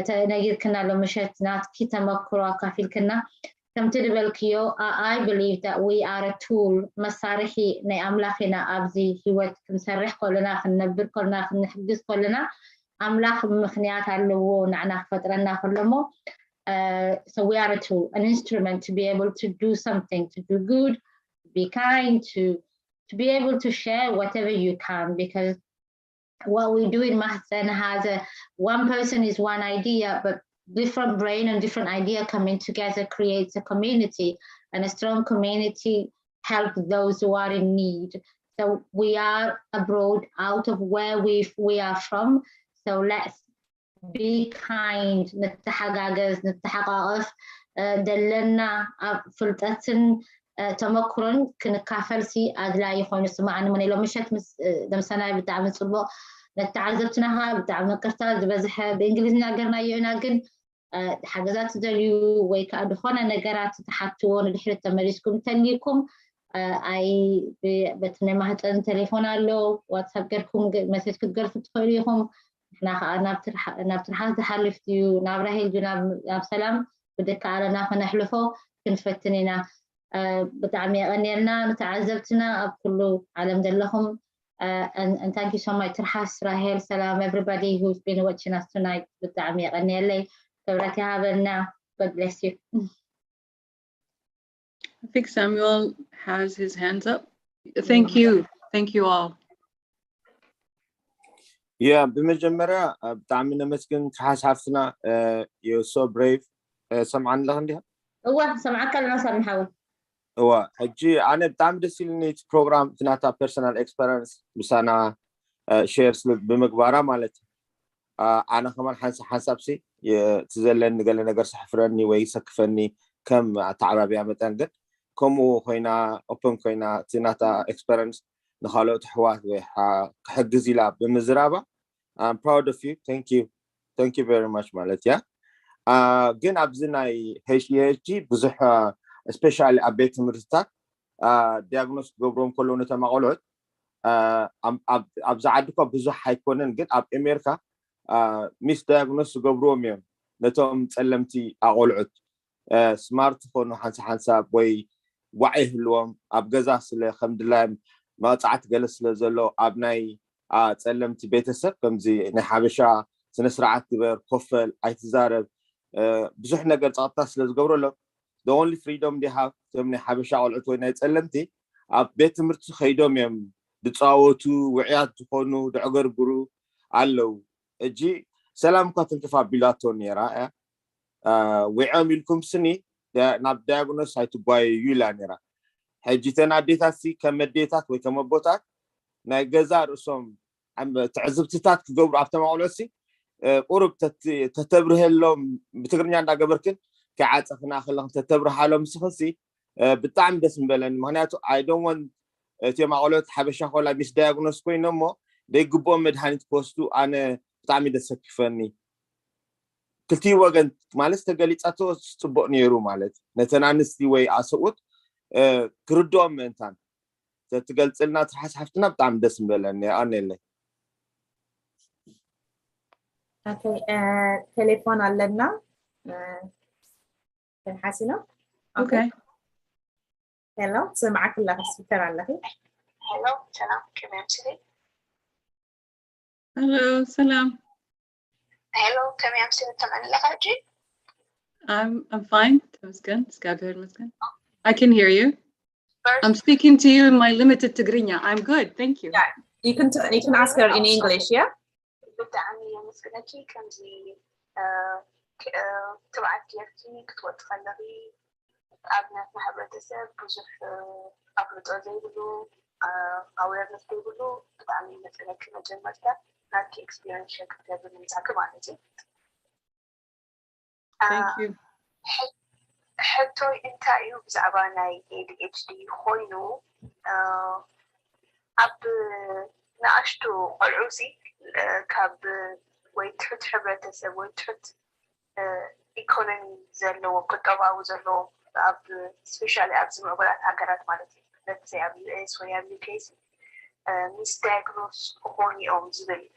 تناجر كنا لو مشت نات كي تمكروا كافيل كنا كم تدبل كيو. I believe that we are a tool مسارحي نأملاخنا أبزي هو كمسرح كلنا خنبر كلنا خنحجز كلنا أملاخ مخنيات علو نعناخ فترنا خلمو. So we are a tool, an instrument to be able to do something, to do good, to be kind, to be able to share whatever you can, because what we do in Mahtsen has one person is one idea, but different brain and different idea coming together creates a community, and a strong community helps those who are in need. So we are abroad out of where we are from. So let's be kind, نتحقاقز نتحقاقف دلنا فلتاتن تمكرن كنكافلسي أدلا يخون السماع أنا من لو مشت دم سنة بتعمل صبوا نتعذبتناها بتاع مكرتات بزح بإنجليزنا قرنا يعنا قن حاجات دليو ويكادو خنا نجارات تحطون الحين تمارسكم تنيكم أي بتني مهتن تليفون له واتساب قركم مسج كتقر في تخليهم إحنا نبترحاز حلفتيو نبرهيل جناب سلام بدك على ناخذ نحلفه كنت فتنينا بتعمي غنينا نتعذبتنا بكله على مدلهم and thank you so much Terhas, Rahel, Salam, everybody who's been watching us tonight بتعمي غنيلي كبرك هذا God bless you. I think Samuel has his hands up. Thank you all. Yeah, بمجمرة بتعمي نمسكن ترحاس حفتنا you're so brave. سمعان لغن ديها؟ سمعك كلمة سمحاول. حجي أنا بتعمل دسيلني program تناتا personal experience بسانا shares بمقبارة مالتي أنا كمان حسابسي تزلن قال نقر سحفرني ويسكفني كم تعربي عمتان قد كمو خوينا open خوينا تناتا experience نخالو تحوات وحجزي لاب بمزرابة. I'm proud of you. Thank you very much مالتي. جن أبزنا هيجي بزح especially أبيت مرتات diagnosis جبرهم كلهم تماقلت أبزعدك بزح حيكونن جد أب أمريكا مش diagnosis جبرهم يوم نتوم تسلمتي أقولعت سمارت فون حنساب وعي هلوم أبجزا سله الحمد لله ما تعت جلس لزلو أبناي تسلمتي بيتسب كمزي نحبشة سنسرعت تبر كفل أيتزارب بزح نقدر تعطس لزجبر له the only freedom they have تمني حبشة على العطوة نتسلمتي بيت مرت خيدهم يوم بتصاوتوا وعيات تكونوا دعجر برو علو اجي سلام كاتن كفا بلاتوني رائع وعاملكم سني ناب diagnosis هاي تباي يولانيرا حجي تناديتاسي كمديتات وكمبوتات نجزار رسوم عم تعزبتات كجبر عفتما علوسي قرب تتبره لهم بتقرني عند جبركن كعاطفنا خلهم تتبره لهم سخسي بتعم بس مبلن معناته I don't want تيما قالت حبشة خلا مش diagnosis كوين نمو ده يجيبوا مدهنت بوستو أنا بتعمي ده سكفني كلتي وجن مالس تقليت أتو تبقني يرو مالت نتنانستي وي أسقط كردوا منتان تقلت لنا تحس حفتنا بتعم ده مبلن أنا اللي Okay, تليفون علنا حسنا. Okay. Hello, سمعك الله سبحان الله. Hello, سلام كمان سيدي. Hello, Salam. Hello, كمان سيدي تمام لخرجي. I'm fine. I can hear you. I'm speaking to you in my limited Tigrinya. I'm good, thank you. Yeah, you can ask her in English, yeah? بدعني مسكنتي كنزي تبعت كيفتي كتوت خلغي أبناء محبرتسب بزح أفرط أزيبلو awareness تيبلو بدعني مسكنتي مجمرتا ناكي experience شكتها بالمساكة معناتي. Thank you. حتى إنتايو بزعباناي ADHD خوينو أب نعشتو قلعوسي كاب ويتحت حبرتسب ويتحت إيكونومي زلو قطبة وزلو أب سبيشالي أب زمرات هاكرات مالتي let's say أب US ويا UK misdiagnosed هوني أو زبل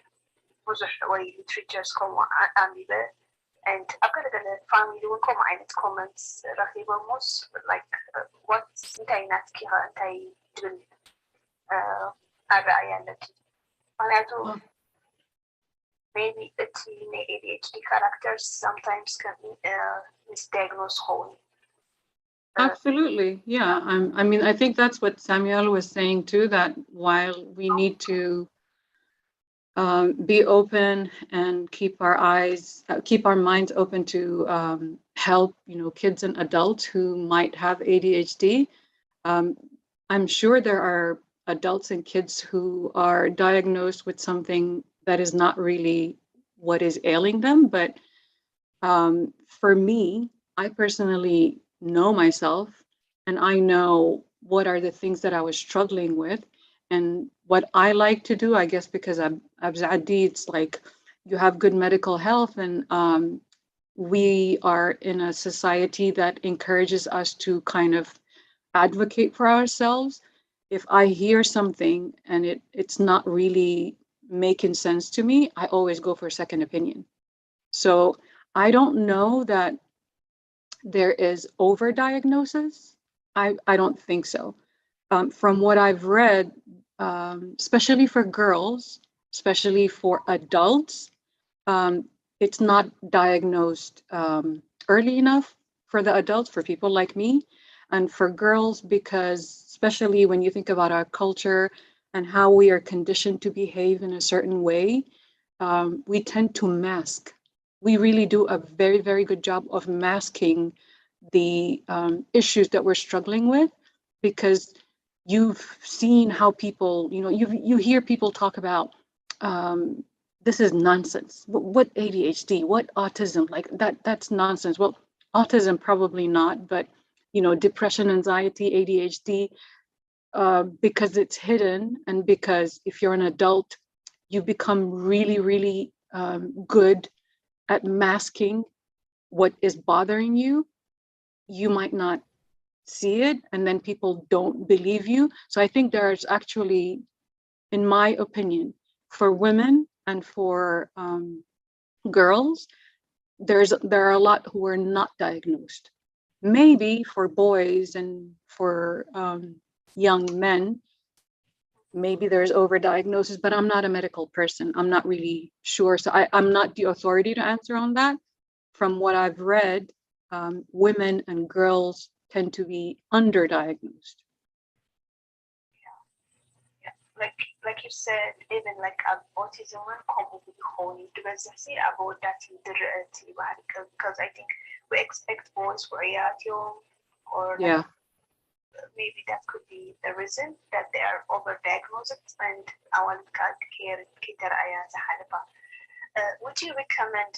وزح وي literatures كوم عندي به and أقدر أقول family وكم عينة comments رخيبة موس like what انتي ناتكيها انتي دل أرأي لك معناته maybe the teen ADHD characters sometimes can misdiagnose whole. Absolutely, yeah. I mean, I think that's what Samuel was saying too, that while we need to be open and keep our minds open to help, kids and adults who might have ADHD. I'm sure there are adults and kids who are diagnosed with something that is not really what is ailing them. But for me, I personally know myself and I know what are the things that I was struggling with and what I like to do, I guess, because Adhd, it's like you have good medical health, and we are in a society that encourages us to kind of advocate for ourselves. If I hear something and it's not really making sense to me, I always go for a second opinion. So I don't know that there is overdiagnosis. I don't think so. From what I've read, especially for girls, especially for adults, it's not diagnosed early enough for the adults, for people like me, and for girls, because especially when you think about our culture and how we are conditioned to behave in a certain way, we tend to mask. We really do a very, very good job of masking the issues that we're struggling with, because you've seen how people, you hear people talk about, this is nonsense. What ADHD, what autism, like that's nonsense. Well, autism probably not, but depression, anxiety, ADHD, because it's hidden, and because if you're an adult, you become really, really good at masking what is bothering you. You might not see it, and then people don't believe you. So I think there's actually, in my opinion, for women and for girls, there are a lot who are not diagnosed. Maybe for boys and for young men, maybe there's overdiagnosis, but I'm not a medical person. I'm not really sure. So I'm not the authority to answer on that. From what I've read, women and girls tend to be underdiagnosed. Yeah. Like you said, even like autism because I think we expect boys for or Yeah. Maybe that could be the reason that they are overdiagnosed, and I want to care. Would you recommend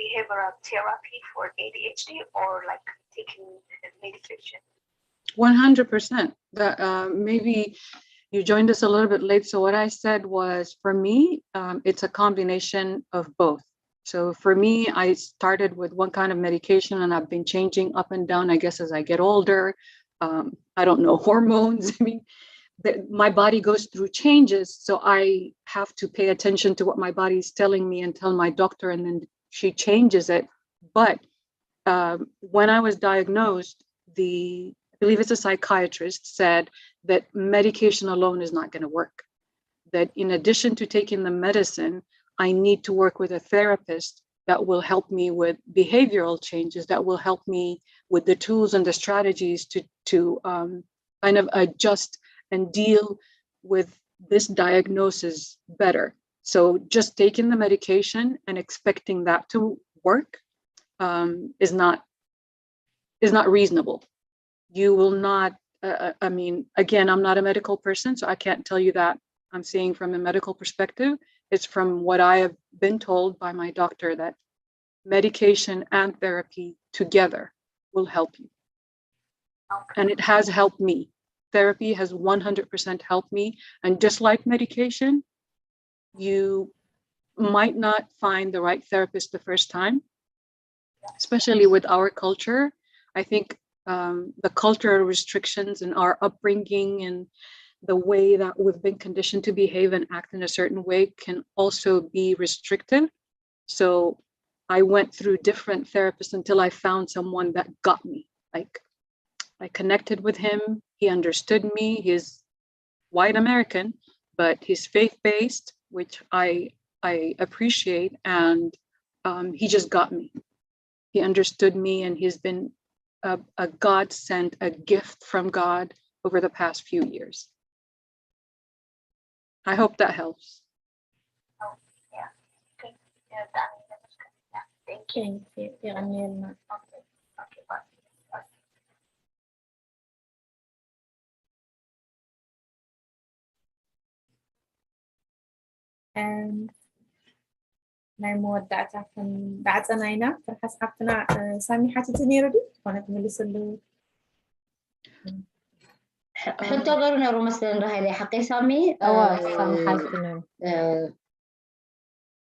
behavioral therapy for ADHD or like taking medication? 100%. That maybe you joined us a little bit late. So what I said was, for me, it's a combination of both. So for me, I started with one kind of medication, and I've been changing up and down, I guess, as I get older. I don't know, hormones. I mean, my body goes through changes. So I have to pay attention to what my body is telling me and tell my doctor, and then she changes it. But when I was diagnosed, I believe it's a psychiatrist, said that medication alone is not going to work. That in addition to taking the medicine, I need to work with a therapist that will help me with behavioral changes, that will help me with the tools and the strategies to kind of adjust and deal with this diagnosis better. So just taking the medication and expecting that to work is not reasonable. You will not, I mean, again, I'm not a medical person, so I can't tell you that I'm saying from a medical perspective. It's from what I have been told by my doctor, that medication and therapy together will help you. Okay. And it has helped me. Therapy has 100% helped me. And just like medication, you might not find the right therapist the first time, especially with our culture. I think the cultural restrictions and our upbringing and the way that we've been conditioned to behave and act in a certain way can also be restrictive. So I went through different therapists until I found someone that got me. Like, I connected with him. He understood me. He's white American, but he's faith-based, which I appreciate. And he just got me. He understood me, and he's been a godsend, a gift from God over the past few years. I hope that helps. Oh, yeah. Good. Yeah, that's good. Yeah, thank you. Yeah, Okay. Okay, bye. ናይ መወዳእታ ዳዕፀና ኢና ተርሓስ ሓፍትና ሳሚ ሓቲት ነይሩ ድዩ ኮነ ትምልስሉ حتى غير نرو مثلا رهيلي حقي سامي سامحتنا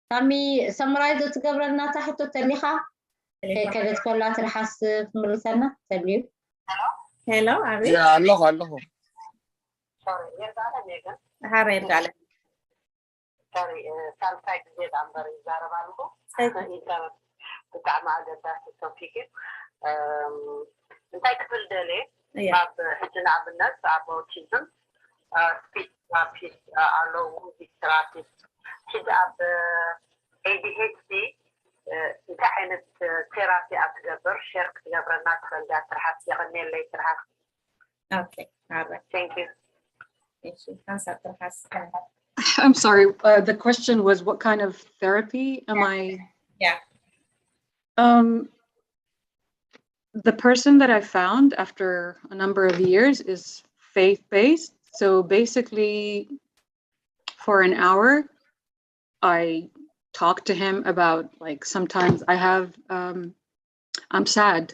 سامي سمرايز تقبل لنا تحت تليخا كذا تقول لا ترحس مرسلنا تبليو هلو عربي يا الله sorry يرجع لنا ميغا هارا يرجع لك sorry سالفايت زيد عن بري زارب عنكم بتاع ما قدرت التوفيق انتي كفل دلي باب حجنا بالناس ابو اوتيزم سبيتش ثيرابيست الو موفي ثيرابيست حجاب ADHD انت عينت ثيرابي اتقبر شرك تقبرنا تخلجات ترحس يغني اللي ترحس اوكي alright thank you answer Terhas. I'm sorry. The question was, what kind of therapy am I? Yeah. The person that I found after a number of years is faith-based. So basically, for an hour, I talk to him about, like, sometimes I have, I'm sad,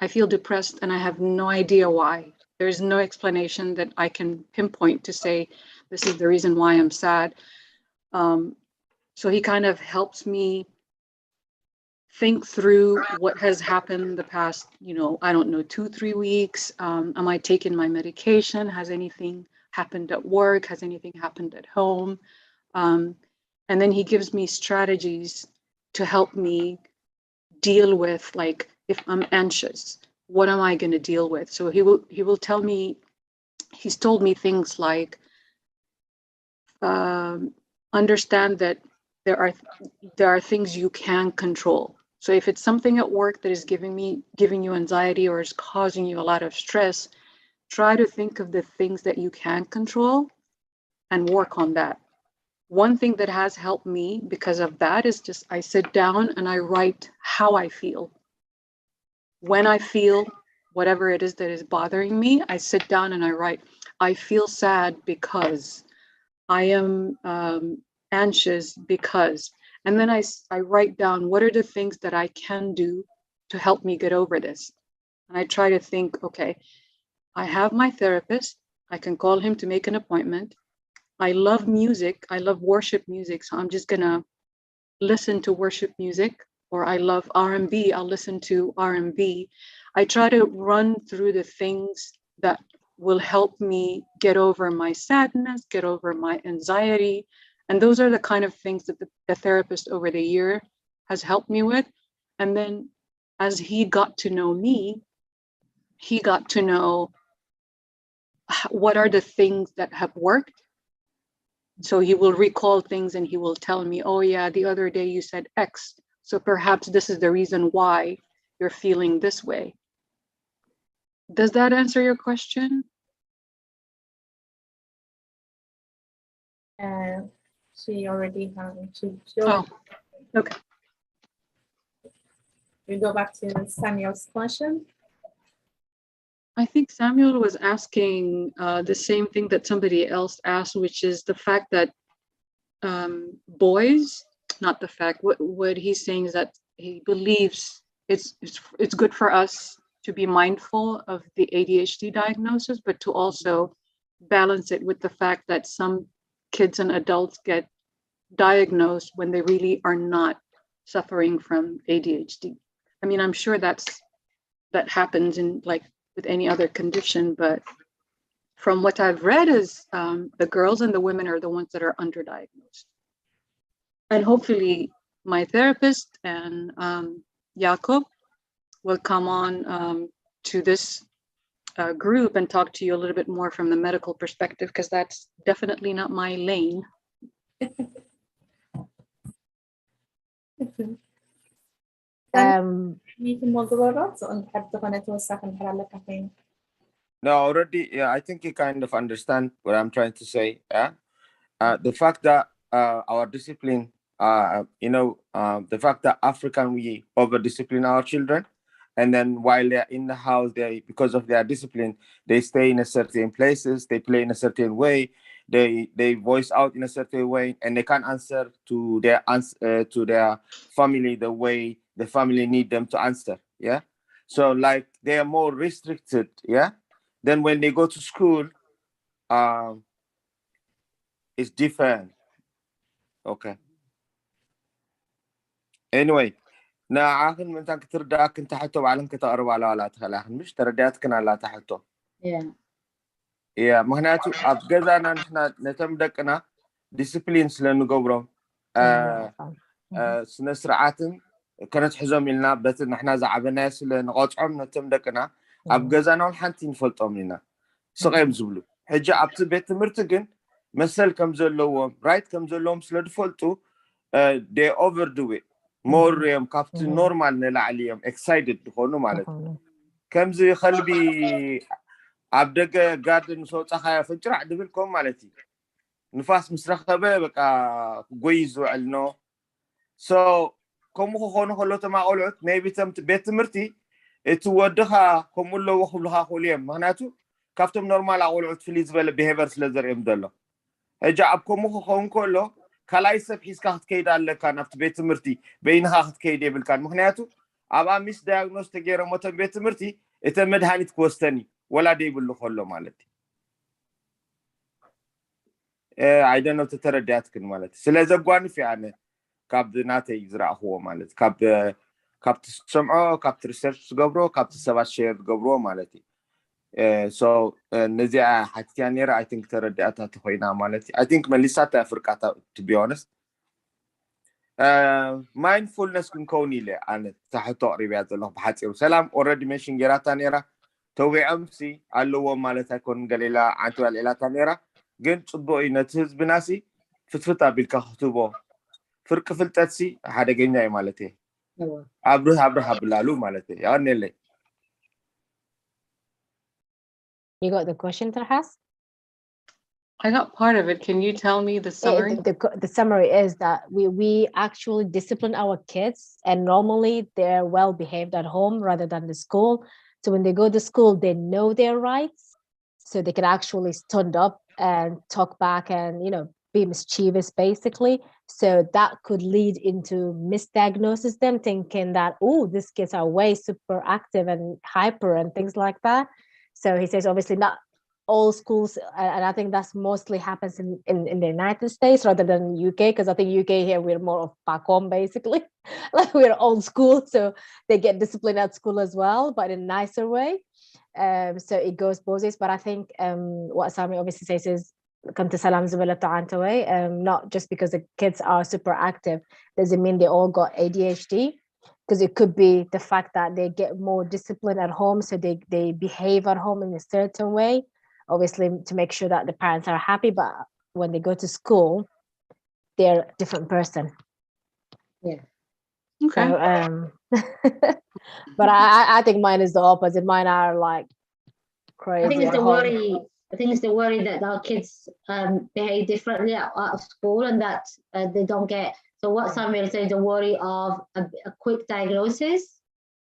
I feel depressed, and I have no idea why. There's no explanation that I can pinpoint to say, this is the reason why I'm sad. So he kind of helps me think through what has happened the past, I don't know, 2-3 weeks. Am I taking my medication? Has anything happened at work? Has anything happened at home? And then he gives me strategies to help me deal with, like, if I'm anxious, what am I going to deal with? So he will tell me, he's told me things like, understand that there are things you can control. So if it's something at work that is giving you anxiety or is causing you a lot of stress, try to think of the things that you can control and work on that. One thing that has helped me because of that is just I sit down and I write how I feel. When I feel whatever it is that is bothering me, I sit down and I write, I feel sad because, I am anxious because, and then I write down what are the things that I can do to help me get over this. And I try to think, okay, I have my therapist, I can call him to make an appointment. I love music, I love worship music, so I'm just gonna listen to worship music. Or I love R&B, I'll listen to R&B. I try to run through the things that will help me get over my sadness, get over my anxiety. And those are the kind of things that the therapist over the year has helped me with. And then as he got to know me, he got to know what are the things that have worked. So he will recall things and he will tell me, oh yeah, the other day you said X. So perhaps this is the reason why you're feeling this way. Does that answer your question? She already Oh, okay. We go back to Samuel's question. I think Samuel was asking the same thing that somebody else asked, which is the fact that boys, not the fact, what he's saying is that he believes it's good for us to be mindful of the ADHD diagnosis, but to also balance it with the fact that some kids and adults get diagnosed when they really are not suffering from ADHD. I mean, I'm sure that happens in, like, with any other condition, but from what I've read is the girls and the women are the ones that are underdiagnosed. And hopefully my therapist and Jakob will come on to this group and talk to you a little bit more from the medical perspective, because that's definitely not my lane. No, already, yeah, I think you kind of understand what I'm trying to say. Yeah, the fact that our discipline, the fact that African, we over discipline our children, and then while they're in the house, because of their discipline, they stay in a certain places, they play in a certain way, they voice out in a certain way, and they can't answer to their family the way the family need them to answer. Yeah, so like they are more restricted. Yeah. then when they go to school it's different. Okay. Anyway, ناعاخن من تانك ترداك انت حتى وعلم كتقرب على ولا تخلاخن مش ترداتكن على تحته. Yeah, مهناتو أبجزانا نحنا نتمدكنا disciplines لأنه قبره سنسرعاتن كانت حزم لنا بس نحنا زعبنا ناس لنقاطعهم نتمدكنا أبجزانا والحنتين فلتهم لنا صغير زبلو حجة أبت بيت مرتجن مثل كم زلهم right كم زلهم سلد فلتو they overdo it more كافت normal نلا عليهم excited بخونو مالت كم زي خلبي عبدك جاردن صوت خايف فجرع دبلكم مالتي نفاس مسرخبه بقى جويزو علنو so كم خونو خلو تما قولت maybe تم بيت مرتي اتودخا كم لو وخلها خوليم معناته كافتم نورمال قولت فليز بل behaviors لزر يمدلو اجا ابكم خون كله كلاي سب حيسكا تكيد على كان افت بيت مرتي بينها تكيد بالكان معناته ابا ميس دايغنوز تغير موت بيت مرتي اتمدهانيت كوستني ولا دي بلو خلو مالتي I don't know تترداتكن مالتي سلازقواني في عنه كاب ناتي يزرع هو مالتي كاب تسمعه كاب تريسيرش تقبره كاب تسبات شير تقبره مالتي so نزيع حتى نيرا I think ترداتها تخوينا مالتي I think مليسا تفرقاتها to be honest mindfulness كنكوني لي أنا تحت قريبات الله بحثي وسلام already mention جراتا نيرا توي أمسي علو مالتها كون قليلا عنتو الإلا تانيرا جن صدقوا نتهز بناسي فتفتا بالكختوبو فرق فلتاتسي هذا جناي مالتي أبره بلالو مالتي يعني لي You got the question, Terhas? I got part of it. Can you tell me the summary? The summary is that we actually discipline our kids, and normally they're well behaved at home rather than the school. So when they go to school, they know their rights, so they can actually stand up and talk back and be mischievous basically. So that could lead into misdiagnosis, them thinking that these kids are way super active and hyper and things like that. So he says obviously not all schools, and I think that's mostly happens in the United States rather than UK, because I think UK here we're more of back home basically. Like we're old school, so they get disciplined at school as well, but in a nicer way. So it goes both ways. But I think what Sami obviously says is not just because the kids are super active doesn't mean they all got ADHD, because it could be the fact that they get more discipline at home, so they behave at home in a certain way, obviously to make sure that the parents are happy, but when they go to school they're a different person. Okay. So, but I think mine is the opposite. Mine are like crazy. I think it's at the home. worry. I think it's the worry that our kids behave differently out of school, and that they don't get. So what Samuel says, the worry of a quick diagnosis,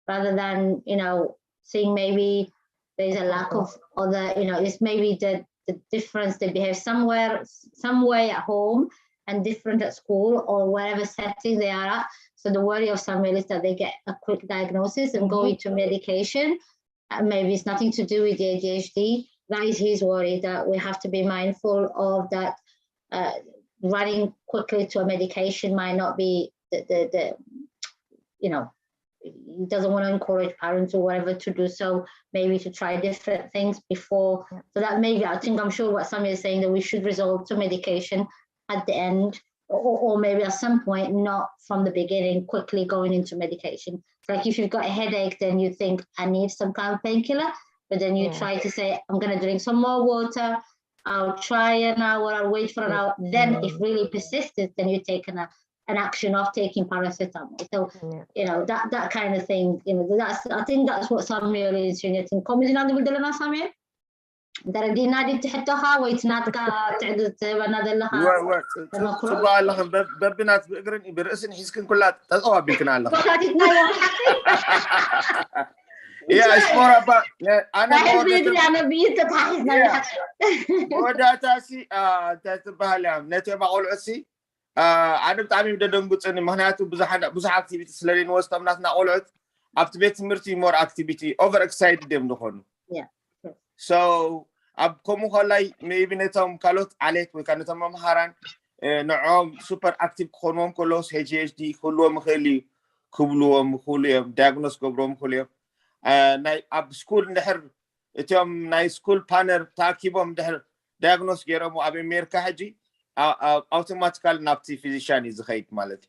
rather than seeing maybe there's a lack of other. It's maybe the difference. They behave some way at home and different at school or wherever setting they are at. So the worry of Samuel is that they get a quick diagnosis and go into medication. Maybe it's nothing to do with the ADHD. That is his worry, that we have to be mindful of that. Running quickly to a medication might not be the he doesn't want to encourage parents or whatever to do so, maybe to try different things before. So that maybe, I'm sure what Samia is saying, that we should resort to medication at the end, or maybe at some point, not from the beginning, quickly going into medication. Like if you've got a headache, then you think I need some kind of painkiller, but then you try to say, I'm going to drink some more water, I'll try an hour, I'll wait for an hour. Then if really persistent, then you take an action of taking paracetamol. So, that kind of thing, I think that's what Samuel is saying. Comment on the Samuel? دي نادي تحتها ويتناتقا تعدد بنادلها تبع لهم ببنات بقرن برأسن حسكن كلها تقوى بيكن على يا اسمورا با أنا بيت تحسنا ودا تاسي تتبع لهم نتبع قول عسي أنا بتعمل بدهم بتصني مهناتو بزح activity سلالين وستمناتنا قول عد activity مرتي more activity over excited them نخون So ab komu kholay maybe netom kalot alet we kan netom maharan نعم super active خونهم كلوس HDD كلهم خلي كبلوهم خليهم diagnose كبرهم خليهم ناي ab school نحر اتيوم ناي school panel تاكيبهم نحر diagnose جرمو أبي ميركا هجي automatically نبتي physician يزخيت مالتي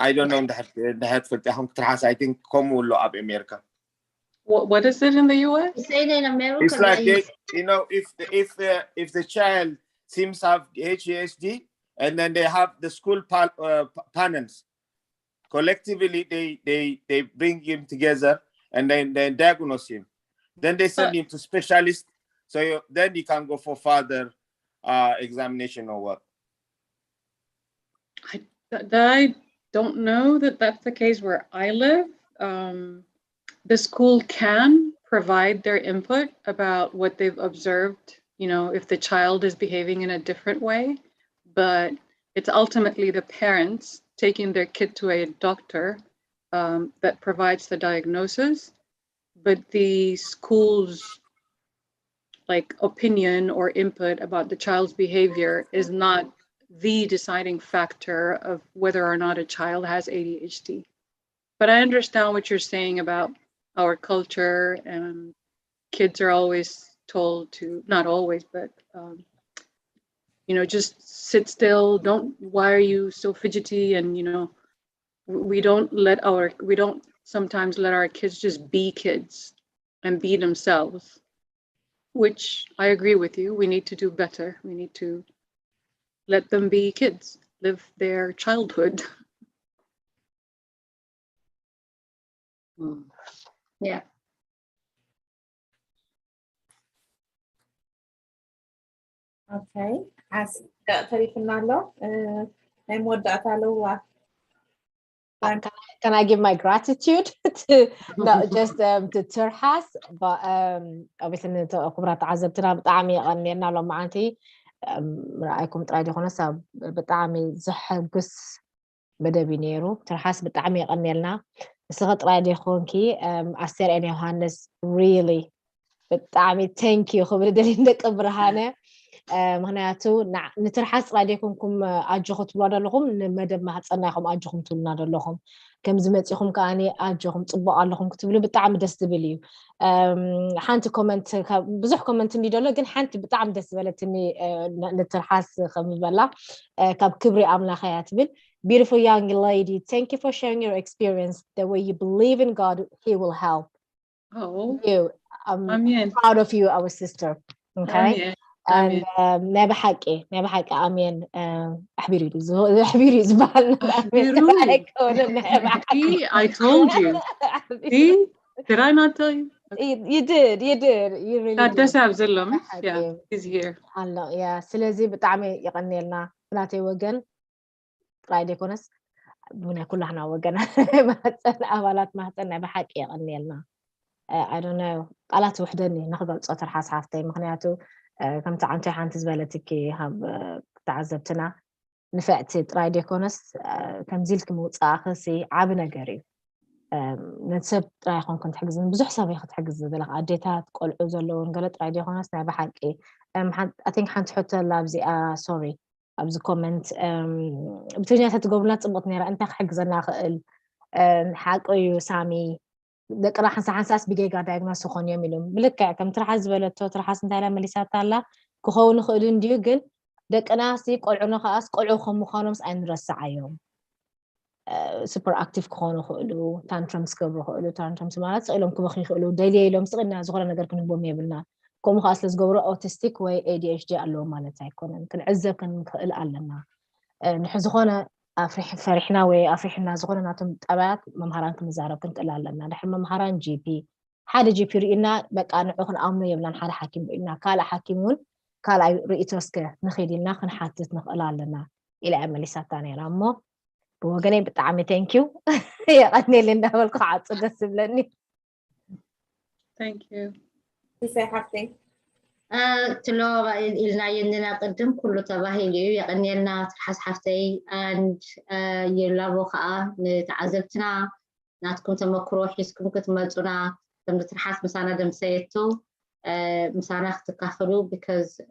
I don't know نحر فتحهم ترحس I think كمو لو أبي ميركا. What is it in the US? It's in America. It's like they, you know, if the child seems to have ADHD, and then they have the school panels collectively, they bring him together and then they diagnose him. Then they send him to specialists, so then he can go for further examination or what. I don't know that that's the case where I live. The school can provide their input about what they've observed, you know, if the child is behaving in a different way, but it's ultimately the parents taking their kid to a doctor that provides the diagnosis, but the school's like opinion or input about the child's behavior is not the deciding factor of whether or not a child has ADHD. But I understand what you're saying about our culture, and kids are always told to, not always, but you know, just sit still, why are you so fidgety? And you know, we don't sometimes let our kids just be kids and be themselves, which I agree with you. We need to do better. We need to let them be kids, live their childhood. Yeah. Okay. As Terhas I'm what data Can I give my gratitude to not just to Terhas, but obviously خبرات عزبتنا بطعمي غنينا لو معانتي رأيكم تراجع خناسة بطعمي زحقس بدأ بينيرو Terhas بطعمي غنينا سقط راجع خونكي أستر أن يوهانس really بطعمي thank you خبر دلين دك برهانة مهنياتو نترحس راجعكم أجخت بلاد لهم نمدب مهتصناهم أجخم تولنا لهم كم زمتيهم كأني أجخم طبق لهم كتبلو بطعم دستبليو حانت كومنت بزح كومنت اللي دولة جن حانت بطعم دستبلتني نترحس خمس بلا كاب كبري عملا خيات بال beautiful young lady, thank you for sharing your experience. The way you believe in God, He will help you. I'm proud of you, our sister. Okay. And نبى حكي آمين حبيري زبالنا I told you. See? Did I not tell you? You did. You really did. Yeah, he's here. Allah, yeah. سلازي بتعمي يغني لنا بناتي وجن رايدي كونس بنا كلنا وجن مهتن أولاد مهتن نبى حكي يغني لنا I don't know قالت وحدني ناخذ صوت Terhas حافتي مخنياتو كم تعانتي حانت زبالتك هاب تعذبتنا نفعتي رايدي كونس كم زيلك موصاخسي عابنا قريب نتسب رايخون كنت حجزن بزح سبي خد حجز دلق عديتات قلعو زلون قالت رايدي كونس نابا حقي I think حانت حتى لابزي sorry أبزي كومنت بتوني تتقبلنا تبط نيرا انت حجزنا خقل حقو سامي دك راح نساس بيجا دايغنوس خون يميلهم بلكع كم Terhas زبلتو Terhas انت لا مليسات الله كخون خقلن ديو جن دك ناسي قلعو خاص قلعو خم خانوس انرسع يوم super active كخون خقلو tantrums كبر خقلو tantrums مالات سئلهم كبخي خقلو دايلي لهم سقنا زغرا نقدر كنبوم يبلنا كم خاص لزغبرو autistic way ADHD الله مالت هيكون كنعزب كنخقل علنا نحزخونا فرحنا وافرحنا زغنا ناتم طبات ممهران كمزارب كنت لنا نحن ممهران جي بي حدا جي بي رينا بقى نخون امنو يبلان حدا حكيم بينا كالا حكيمون كالا رئيتوسك نخيدينا خنحاتت نخقل لنا الى عمليات ثانيه رامو بوغني بطعمي ثانك يو يا قدني لنا بالقعد صدس بلني thank you say حفتي تلو إلنا يندنا قدم كله تباهي يغني لنا Terhas حفتي and يلابو خاء نتعذبتنا ناتكم تمكرو حيسكم كتمتنا كم ترحاس مسانا دمسيتو مسانا اختكافلو because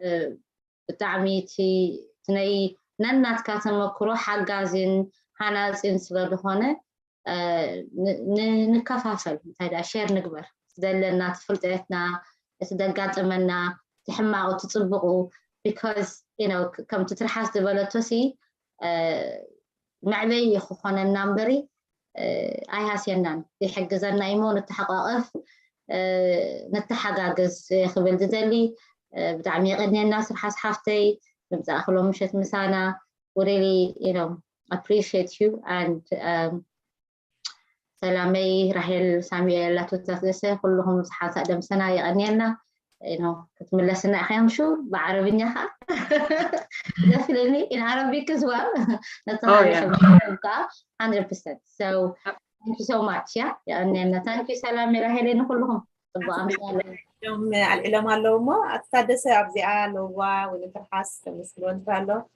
بتعميتي تني ننات كاتمكرو حقازين حنازين سلالهونه نكفافل هيدا شير نقبر تدلنا تفلتعتنا تدقاتمنا تحماقو تطبقو because you know كم تترحاس دبلتوسي معبي يخوخونا النمبري اي هاسينان يحجزنا يمون التحقاقف نتحقاقز خبل ددلي بدعم يغني الناس الحاس حافتي بمزاخلهم مشت مسانا really you know appreciate you and سلامي رحيل سامي لا تتفلسه كلهم صحات أدم سنة يغنينا you know كتملى سنة أخيام شو بعربينها definitely in Arabic as well نتعرف 100% so thank you so much يعني thank you سلامي رحيلين كلهم طبعا مثلا يوم العلماء اللوما أتحدث أبزع لوا ونترحس كمسلون فعله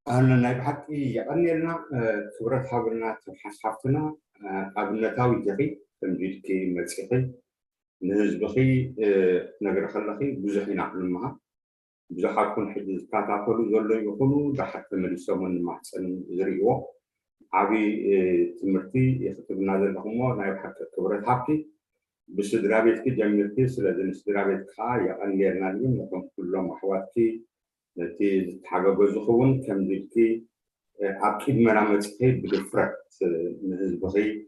أنا نبحث يعني لنا خبرة حابلنا ترحس حفتنا أبنتاوي جري تمجيد كي مسيحي نهزبخي نقر خلقي بزحي نعلمها بزحا كون حديث كاتاكولو زولو يخونو دحت مريسو من محسن زريو عبي تمرتي يختبنا ذا لهما نبحث خبرة حابتي بسدرابيتك جميلتي سلازن سدرابيتك يعني لنا لهم لكم كلهم أحواتي نتي تحقق زخون كم ديكي أكيد مرامتكي بدفرت نهزبخي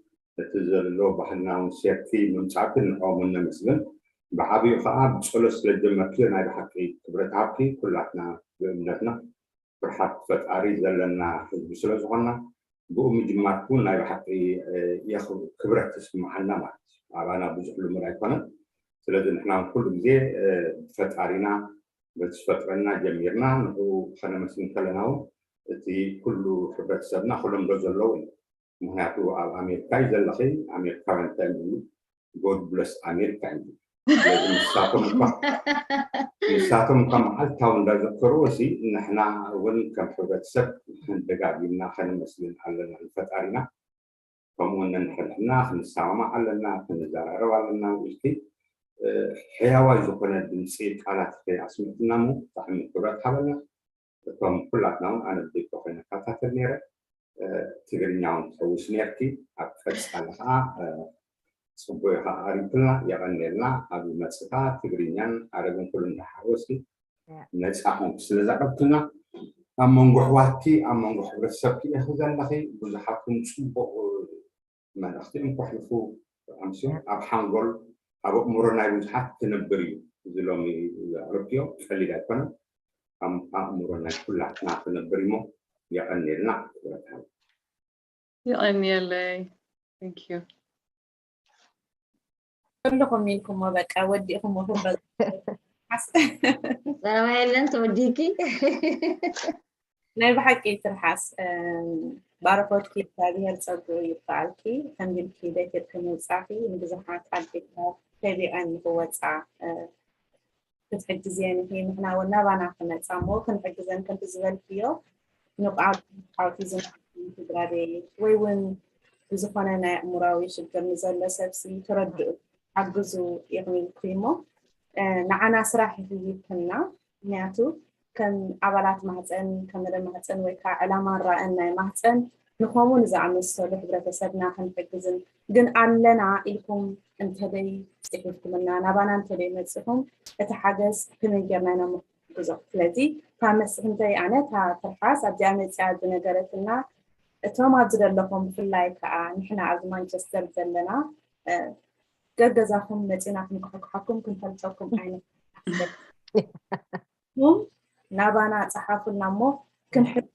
تزللو بحنا ونسيرتي من ساعتين أو من مثلا بعبي خاب بسولس للجمكير نايد حكي كبرت عبكي كلاتنا بأمنتنا فرحت فتاري زلنا بسولس غنا بقوم جماعتكون نايد حكي ياخذ كبرت اسم حنا مات أنا بزحلو مرايكونا سلازن إحنا كل جزء فتارينا بس فترنا جميرنا نحو خنا مسلم كلناو تي كل خبرت سبنا كلهم رزلون مهناتو أمريكا يزلخي أمريكا وانتامي God bless أمريكا لساتهم كم حال تاون ذكروا سي إن إحنا ون كم حبت سب دقاقينا خلنا مسلين على الفتارينا فمونا نحلنا خلنا السامة علنا خلنا زرارة علنا ويلكي حيوان زقنا الدنسيت على في أسمتنا مو فهم كرات حولنا فم كلاتنا أنا بديت وخلنا كاتات النيرة تقريناون توسنيرتي أبفتش علىها سبويها عارفنا يغنينا أبي مسكها تقرينان عربون كلنا حوسي نسحهم سلزقتنا أمم قحواتي أمم قحوات السبتي أخذن لخي بزحكم سبوا ما نختم قحلفو أمسي أبحنقول أبو مرنا بزحك تنبريو زلومي عربيو خلي لكنا مرنا كلها تنبريمو يغنينا يغني thank you كلكم منكم ما بقى أوديكم وهم لا وين أنت وديكي نبحكي ترحس بعرفت كيف هذه الصدر يبقالكي تنجم كده كتكون صافي مجزحات عندك تبعاً هو صع تتحجزين هي نحنا ونبانا كنا صامو كنحجزن كنت زبل فيه نقعد حافظين في دراري وين بزخنا مراوي شكر نزل سبسي تردد عجزوا يعني كريمو نعنا صراحة في كنا نياتو كان عبالات مهتن كاميرا مهتن ويكا علامة رأينا مهتن نقومون إذا عم نصلح برتسبنا خنفكزن جن علنا إلكم انتبهي استحيفكم لنا نبانا انتبهي مدسكم اتحاجز كنجرنا مهتزو فلدي فمسهمتي أنا ترحاس أبدي أعمل ساعد بنجارتنا توما أبدل لكم في اللايك نحنا عز مانشستر زلنا قد جزاكم متيناكم كحكم كنت هلتوكم عين هم نابانا صحافنا مو كنحب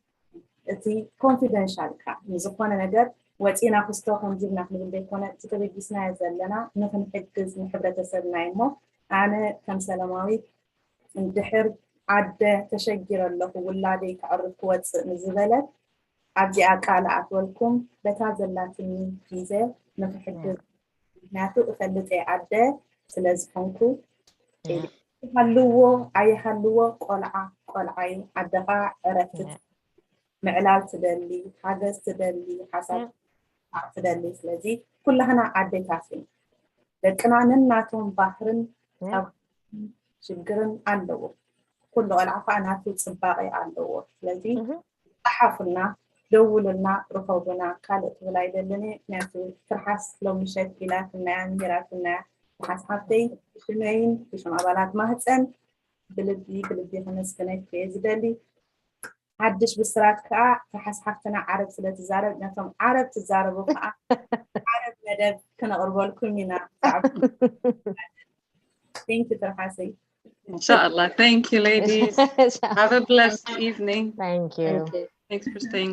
تي confidential كا نزقنا نقدر وتينا خستوكم جبنا في البيكونة تتبجسنا زلنا نحن نحجز نحبرة سرنا مو أنا كم سلاماوي اندحر عد تشجر له ولادي كعرف قوة نزبلت عبدي أكال أقولكم بتازلاتني فيزة نحجز ناتو أفلتي عدة سلازفنكو حلوه أي حلوه قلعي عدقاء رتت معلال تدلي حاجز تدلي حسب تدلي سلازي كلها عدة كافين ደቅናንን ናቶም ባህርን Yeah. ችግርን ኣለዎ ኩሉ ቆልዓ ናቱ ፅባቐ ኣለዎ ስለዚ ተሓፉና ደውሉና ረኸቡና ካልኦት ብላይ ደለኒ ምክንያቱ ትርሓስ ሎሚ ሸኪላትና ምህራትና ሓሳብተይ ሽመይን ብሽም ኣባላት ማህፀን ብልቢ ከመስገነይ ዝደሊ ሓድሽ ብስራት ከዓ ተሓሳብትና ዓረብ ስለትዛረብ ነቶም ዓረብ ትዛረቡ ከዓ ዓረብ መደብ ክነቕርበልኩም ኢና Thank you, Terhas. Inshallah. Thank you, ladies. Have a blessed evening. Thank you. Thanks for staying.